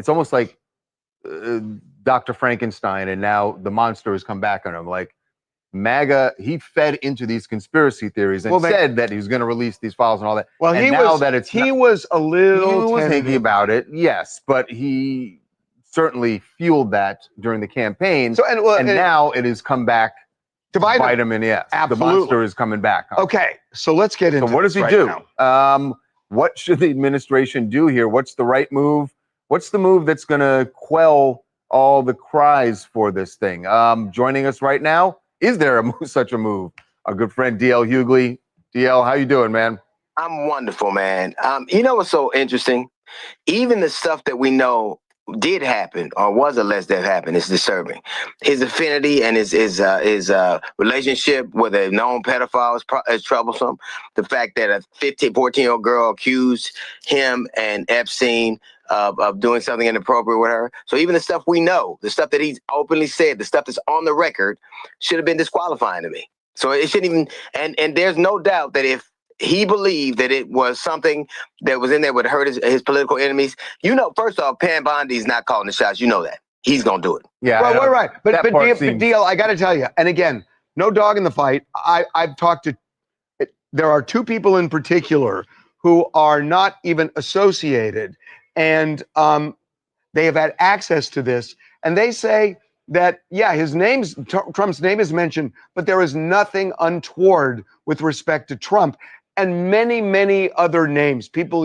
almost like Dr. Frankenstein, and now the monster has come back on him. Like MAGA, he fed into these conspiracy theories and said that he was going to release these files and all that. Well, and he was a little thinking about it, yes, but he certainly fueled that during the campaign. So and now it has come back to bite him in the ass. Absolutely. The monster is coming back. Okay, so let's get into. So what does he do? What should the administration do here? What's the right move? What's the move that's going to quell all the cries for this thing? Joining us right now, is there such a move? Our good friend DL Hughley. DL, how you doing, man? I'm wonderful, man. You know what's so interesting? Even the stuff that we know did happen or was alleged to have happened is disturbing. His affinity and his relationship with a known pedophile is troublesome. The fact that a 14-year-old girl accused him and Epstein of doing something inappropriate with her. So even the stuff we know, the stuff that he's openly said, the stuff that's on the record, should have been disqualifying to me. So it shouldn't even, and there's no doubt that if he believed that it was something that was in there would hurt his political enemies. First off, Bondi's not calling the shots. You know that. He's going to do it. Yeah, right. But DL, I got to tell you, and again, no dog in the fight. I've talked to, there are two people in particular who are not even associated, and they have had access to this, and they say that, Trump's name is mentioned, but there is nothing untoward with respect to Trump. And many, many other names, people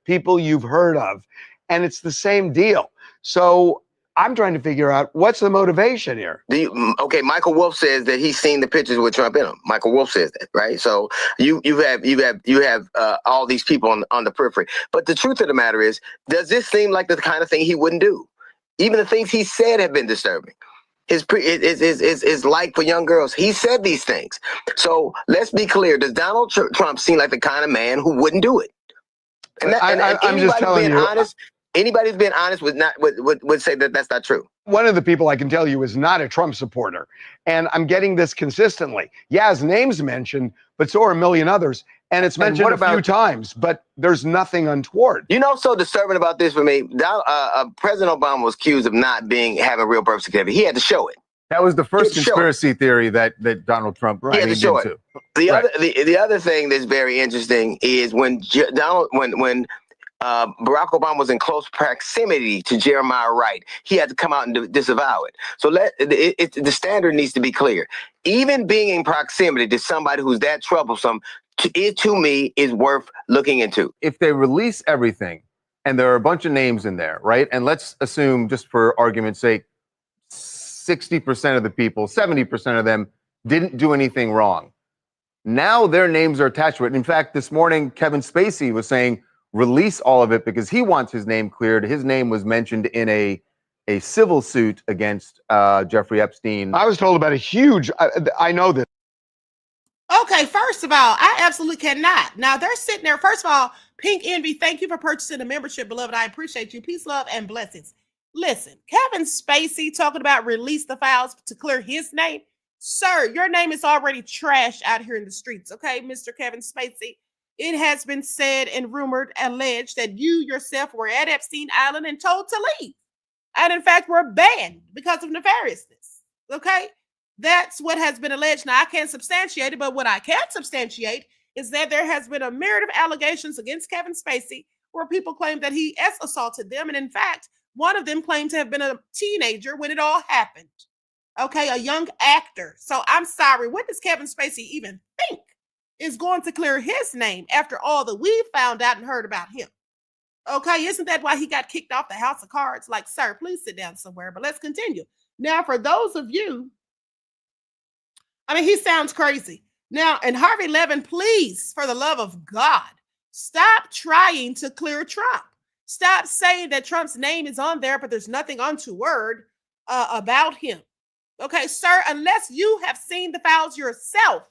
people you've heard of. And it's the same deal. So I'm trying to figure out what's the motivation here. Michael Wolff says that he's seen the pictures with Trump in them. Michael Wolff says that, right? So you have all these people on the periphery. But the truth of the matter is, does this seem like the kind of thing he wouldn't do? Even the things he said have been disturbing. His like for young girls. He said these things. So let's be clear. Does Donald Trump seem like the kind of man who wouldn't do it? And I'm just telling you. Anybody who's been honest would say that that's not true. One of the people I can tell you is not a Trump supporter. And I'm getting this consistently. Yeah, his name's mentioned, but so are a million others. And it's mentioned a few times, but there's nothing untoward. So disturbing about this for me, President Obama was accused of not having real birth certificate. He had to show it. That was the first conspiracy theory that Donald Trump had to show it. The other thing that's very interesting is when Barack Obama was in close proximity to Jeremiah Wright, he had to come out and disavow it. So the standard needs to be clear. Even being in proximity to somebody who's that troublesome, to me, is worth looking into. If they release everything, and there are a bunch of names in there, right? And let's assume, just for argument's sake, 60% of the people, 70% of them didn't do anything wrong. Now their names are attached to it. In fact, this morning, Kevin Spacey was saying, release all of it because he wants his name cleared. His name was mentioned in a civil suit against Jeffrey Epstein. I was told about a huge, I know this. Okay, first of all, I absolutely cannot. Now they're sitting there. First of all, Pink Envy, thank you for purchasing a membership, beloved. I appreciate you. Peace, love, and blessings. Listen, Kevin Spacey talking about release the files to clear his name. Sir, your name is already trashed out here in the streets, okay, Mr. Kevin Spacey? It has been said and rumored, alleged that you yourself were at Epstein Island and told to leave. And in fact, were banned because of nefariousness, okay? That's what has been alleged. Now, I can't substantiate it, but what I can substantiate is that there has been a myriad of allegations against Kevin Spacey where people claim that he assaulted them. And in fact, one of them claimed to have been a teenager when it all happened. Okay, a young actor. So I'm sorry, what does Kevin Spacey even think is going to clear his name after all that we found out and heard about him? Okay, isn't that why he got kicked off the House of Cards? Like, sir, please sit down somewhere, but let's continue. Now, for those of you, I mean, he sounds crazy. Now, and Harvey Levin, please, for the love of God, stop trying to clear Trump. Stop saying that Trump's name is on there, but there's nothing untoward about him. Okay, sir, unless you have seen the files yourself,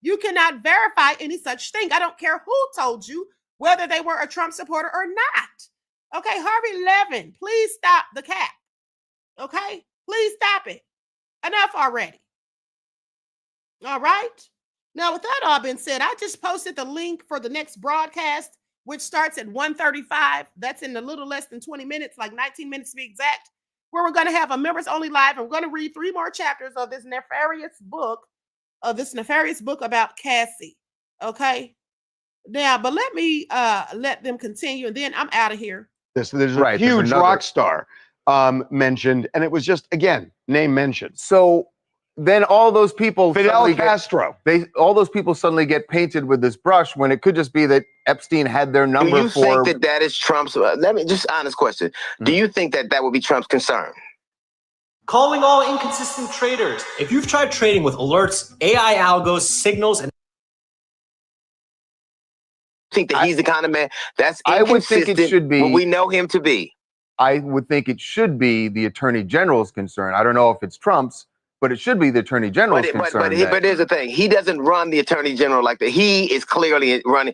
you cannot verify any such thing. I don't care who told you, whether they were a Trump supporter or not. Okay, Harvey Levin, please stop the cap. Okay, please stop it. Enough already. All right. Now, with that all being said, I just posted the link for the next broadcast, which starts at 1:35. That's in a little less than 20 minutes, like 19 minutes to be exact, where we're going to have a members only live, and we're going to read 3 more chapters of this nefarious book about Cassie. Okay. Now, but let me let them continue, and then I'm out of here. There's a huge rock star mentioned, and it was just, again, name mentioned. So then all those people, Fidel Castro, all those people suddenly get painted with this brush when it could just be that Epstein had their number. Do you think that that is Trump's? Let me just honest question. Do you think that that would be Trump's concern? Calling all inconsistent traders. If you've tried trading with alerts, AI algos, signals, and think that he's the kind of man that's I would think it should be what we know him to be. I would think it should be the Attorney General's concern. I don't know if it's Trump's, but it should be the Attorney General's concern. But here's the thing. He doesn't run the Attorney General like that. He is clearly running.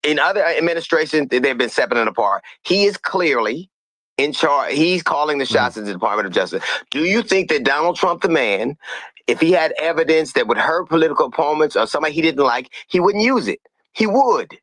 In other administrations, they've been separating apart. He is clearly in charge. He's calling the shots in the Department of Justice. Do you think that Donald Trump, the man, if he had evidence that would hurt political opponents or somebody he didn't like, he wouldn't use it? He would.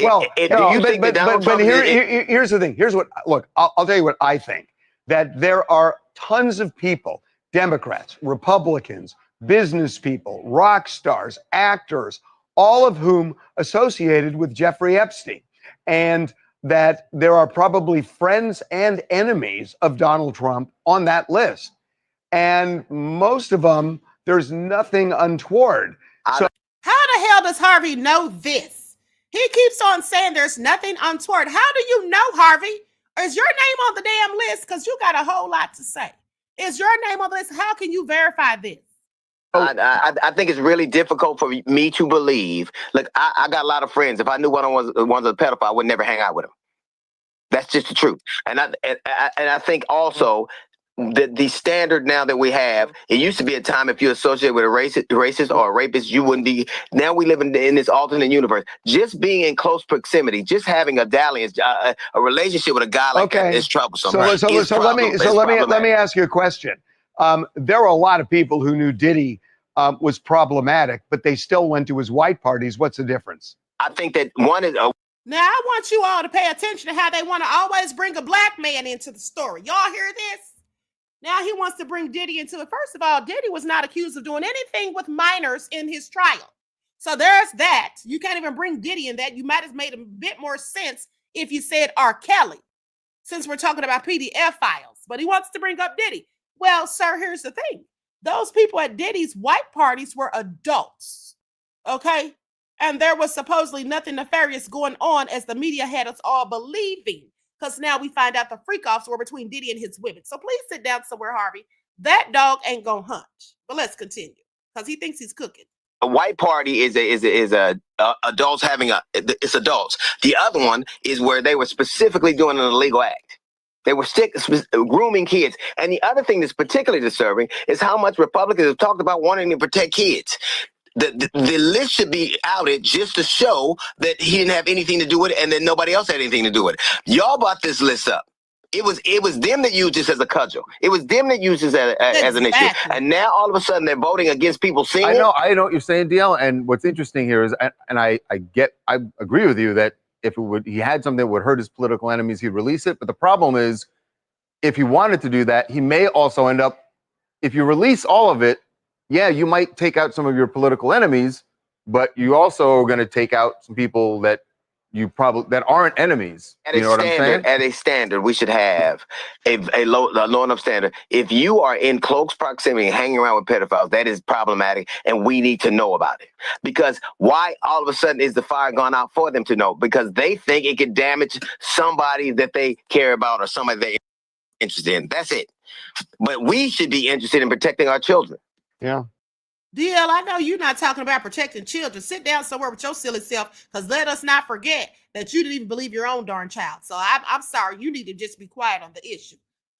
Well, here's the thing. Here's what, look, I'll tell you what I think. That there are tons of people, Democrats, Republicans, business people, rock stars, actors, all of whom associated with Jeffrey Epstein. And that there are probably friends and enemies of Donald Trump on that list. And most of them, there's nothing untoward. So how the hell does Harvey know this? He keeps on saying there's nothing untoward. How do you know, Harvey? Is your name on the damn list? Because you got a whole lot to say. Is your name on the list? How can you verify this? I think it's really difficult for me to believe. Look, I got a lot of friends. If I knew one was a pedophile, I would never hang out with him. That's just the truth. And I think also the standard now that we have, it used to be a time if you associate with a racist or a rapist, you wouldn't be. Now we live in this alternate universe. Just being in close proximity, just having a dalliance, a relationship with a guy like that is troublesome. So let me ask you a question. There are a lot of people who knew Diddy was problematic, but they still went to his white parties. What's the difference? I think that one is. Now I want you all to pay attention to how they want to always bring a black man into the story. Y'all hear this? Now he wants to bring Diddy into it. First of all, Diddy was not accused of doing anything with minors in his trial. So there's that. You can't even bring Diddy in that. You might have made a bit more sense if you said R. Kelly, since we're talking about PDF files. But he wants to bring up Diddy. Well, sir, here's the thing. Those people at Diddy's white parties were adults, okay? And there was supposedly nothing nefarious going on, as the media had us all believing. Because now we find out the freak-offs were between Diddy and his women. So please sit down somewhere, Harvey. That dog ain't gonna hunt. But let's continue, because he thinks he's cooking. A white party is adults having it's adults. The other one is where they were specifically doing an illegal act. They were grooming kids. And the other thing that's particularly disturbing is how much Republicans have talked about wanting to protect kids. The list should be outed just to show that he didn't have anything to do with it and that nobody else had anything to do with it. Y'all brought this list up. It was them that used this as a cudgel. It was them that used this as an issue. And now all of a sudden they're voting against people seeing it. I know what you're saying, DL. And what's interesting here is, and I agree with you that if he had something that would hurt his political enemies, he'd release it. But the problem is, if he wanted to do that, he may also end up, if you release all of it, yeah, you might take out some of your political enemies, but you also are going to take out some people that you probably that aren't enemies. At You a know what I'm saying? standard, at a standard, we should have a low enough standard. If you are in close proximity, hanging around with pedophiles, that is problematic, and we need to know about it. Because why all of a sudden is the fire gone out for them to know? Because they think it could damage somebody that they care about or somebody they're interested in. That's it. But we should be interested in protecting our children. Yeah. DL, I know you're not talking about protecting children. Sit down somewhere with your silly self, because let us not forget that you didn't even believe your own darn child. So I'm sorry. You need to just be quiet on the issue.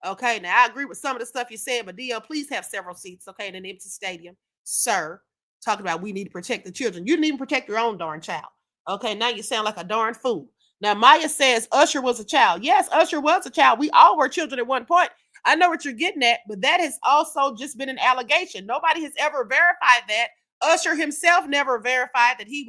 Okay, now I agree with some of the stuff you said, but DL, please have several seats, okay, in an empty stadium. Sir, talking about we need to protect the children. You didn't even protect your own darn child. Okay, now you sound like a darn fool. Now, Maya says Usher was a child. Yes, Usher was a child. We all were children at one point. I know what you're getting at, but that has also just been an allegation. Nobody has ever verified that. Usher himself never verified that he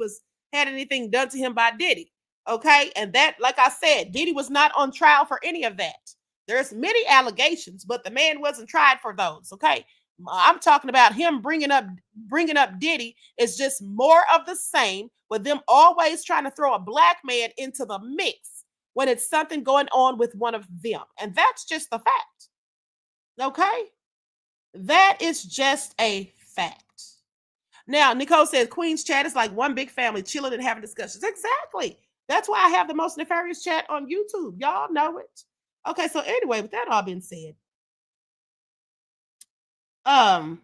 had anything done to him by Diddy. Okay, and that, like I said, Diddy was not on trial for any of that. There's many allegations, but the man wasn't tried for those. Okay, I'm talking about him bringing up Diddy is just more of the same, with them always trying to throw a black man into the mix when it's something going on with one of them, and that's just the fact. Okay, that is just a fact. Now, Nicole says Queen's chat is like one big family chilling and having discussions. Exactly. That's why I have the most nefarious chat on YouTube. Y'all know it. Okay, so anyway, with that all being said, and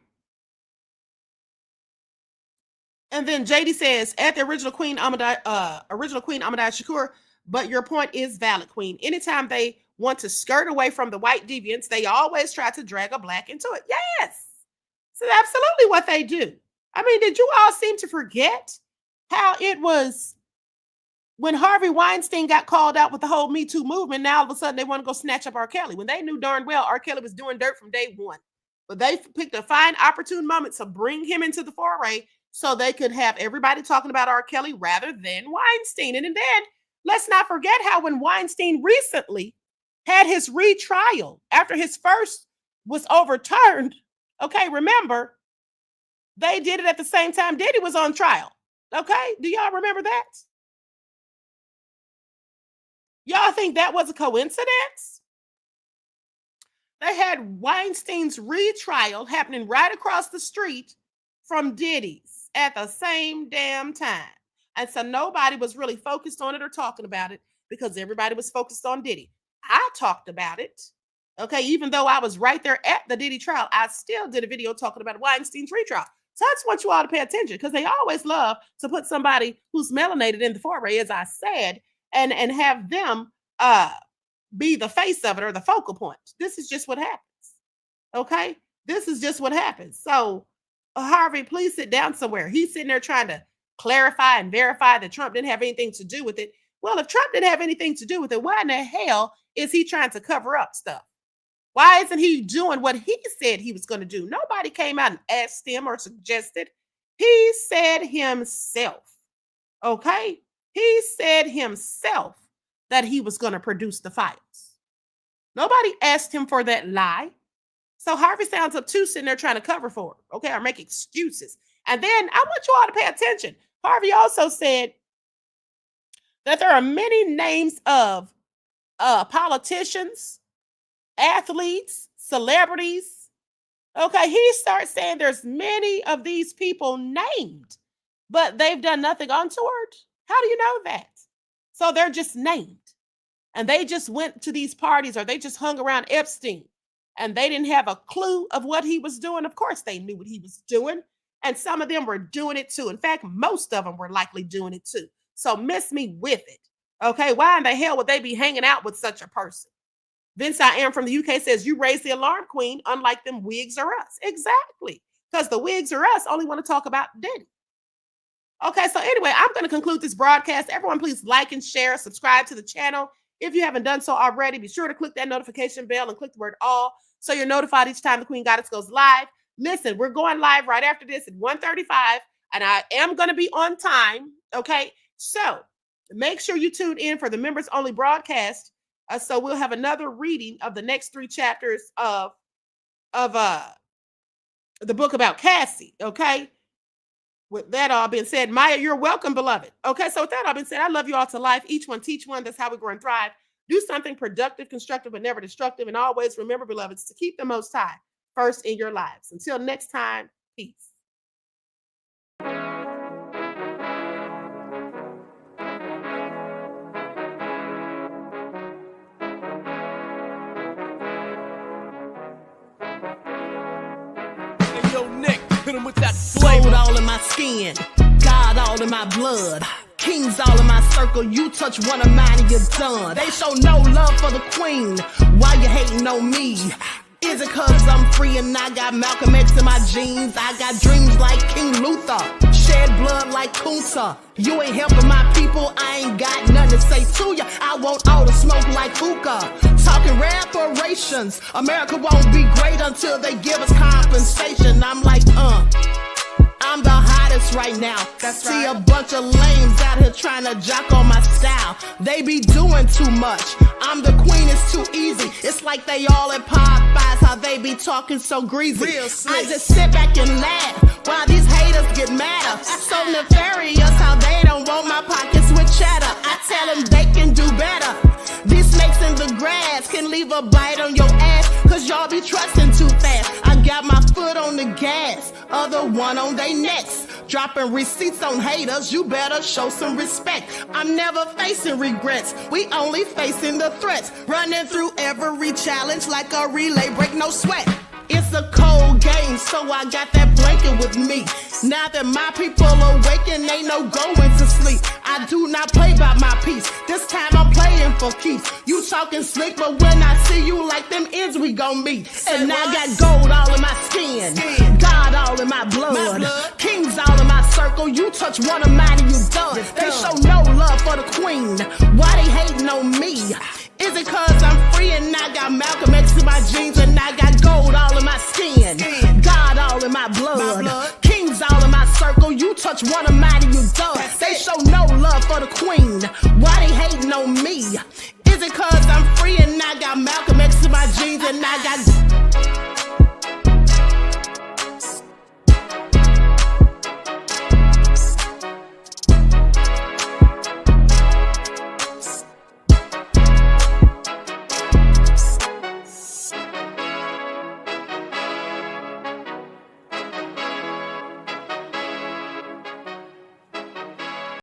then JD says at the original Queen Ahmadiyyah Shakur, but your point is valid, Queen. Anytime they want to skirt away from the white deviants, they always try to drag a black into it. Yes. So absolutely what they do. I mean, did you all seem to forget how it was when Harvey Weinstein got called out with the whole Me Too movement? Now all of a sudden they want to go snatch up R. Kelly when they knew darn well R. Kelly was doing dirt from day one. But they picked a fine, opportune moment to bring him into the foray so they could have everybody talking about R. Kelly rather than Weinstein. And then let's not forget how when Weinstein recently had his retrial after his first was overturned. Okay, remember, they did it at the same time Diddy was on trial. Okay, do y'all remember that? Y'all think that was a coincidence? They had Weinstein's retrial happening right across the street from Diddy's at the same damn time. And so nobody was really focused on it or talking about it because everybody was focused on Diddy. I talked about it. Okay, even though I was right there at the Diddy trial, I still did a video talking about Weinstein's retrial. So I just want you all to pay attention because they always love to put somebody who's melanated in the foray, as I said, and have them be the face of it or the focal point. This is just what happens. Okay, this is just what happens. So Harvey, please sit down somewhere. He's sitting there trying to clarify and verify that Trump didn't have anything to do with it. Well, if Trump didn't have anything to do with it, why in the hell is he trying to cover up stuff? Why isn't he doing what he said he was going to do? Nobody came out and asked him or suggested. He said himself, okay? He said himself that he was going to produce the files. Nobody asked him for that lie. So Harvey sounds obtuse sitting there trying to cover for it, okay, or make excuses. And then I want you all to pay attention. Harvey also said that there are many names of politicians, athletes, celebrities. Okay, he starts saying there's many of these people named, but they've done nothing untoward. How do you know that? So they're just named. And they just went to these parties or they just hung around Epstein and they didn't have a clue of what he was doing. Of course, they knew what he was doing. And some of them were doing it too. In fact, most of them were likely doing it too. So miss me with it. Okay, why in the hell would they be hanging out with such a person? Vince I Am from the UK says, you raised the alarm, Queen, unlike them wigs or us. Exactly. Because the wigs or us only want to talk about Diddy. Okay, so anyway, I'm going to conclude this broadcast. Everyone, please like and share, subscribe to the channel. If you haven't done so already, be sure to click that notification bell and click the word all so you're notified each time the Queen Goddess goes live. Listen, we're going live right after this at 1:35, and I am going to be on time, okay? So make sure you tune in for the members only broadcast. So we'll have another reading of the next 3 chapters of the book about Cassie, okay? with that all being said, Maya, you're welcome, beloved. Okay, so with that all being said, I love you all to life. Each one teach one. That's how we grow and thrive. Do something productive, constructive, but never destructive. And always remember, beloveds, to keep the Most High first in your lives. Until next time, peace. Yo, Nick, hit him with that flavor. Gold all in my skin, God all in my blood. Kings all in my circle, you touch one of mine and you're done. They show no love for the queen, why you hating on me? Is it cause I'm free and I got Malcolm X in my jeans? I got dreams like King Luther, shed blood like Kunta. You ain't helping my people, I ain't got nothing to say to ya. I want all the smoke like hookah. Talking reparations, America won't be great until they give us compensation. I'm like, I'm the hottest right now. That's See right. A bunch of lames out here trying to jock on my style. They be doing too much. I'm the queen, it's too easy. It's like they all at Popeyes, how they be talking so greasy. I just sit back and laugh while these haters get madder. So nefarious how they don't want my pockets with cheddar. I tell them they can do better. These snakes in the grass can leave a bite on your ass, cause y'all be trusting too fast. I got my foot on the gas, other one on they necks. Dropping receipts on haters, you better show some respect. I'm never facing regrets, we only facing the threats. Running through every challenge like a relay, break no sweat. It's a cold game, so I got that blanket with me. Now that my people awaken, ain't no going to sleep. I do not play by my piece, this time I'm playing for keeps. You talking slick, but when I see you like them ends, we gon' meet. And I got gold all in my skin, God all in my blood. Kings all in my circle, you touch one of mine and you done. They show no love for the queen, why they hating on me? Is it cause I'm free and I got Malcolm X in my jeans and I got gold all in my skin, God all in my blood. Kings all in my circle, you touch one of mine and you done. They show no love for the queen, why they hating on me? Is it cause I'm free and I got Malcolm X in my jeans and I got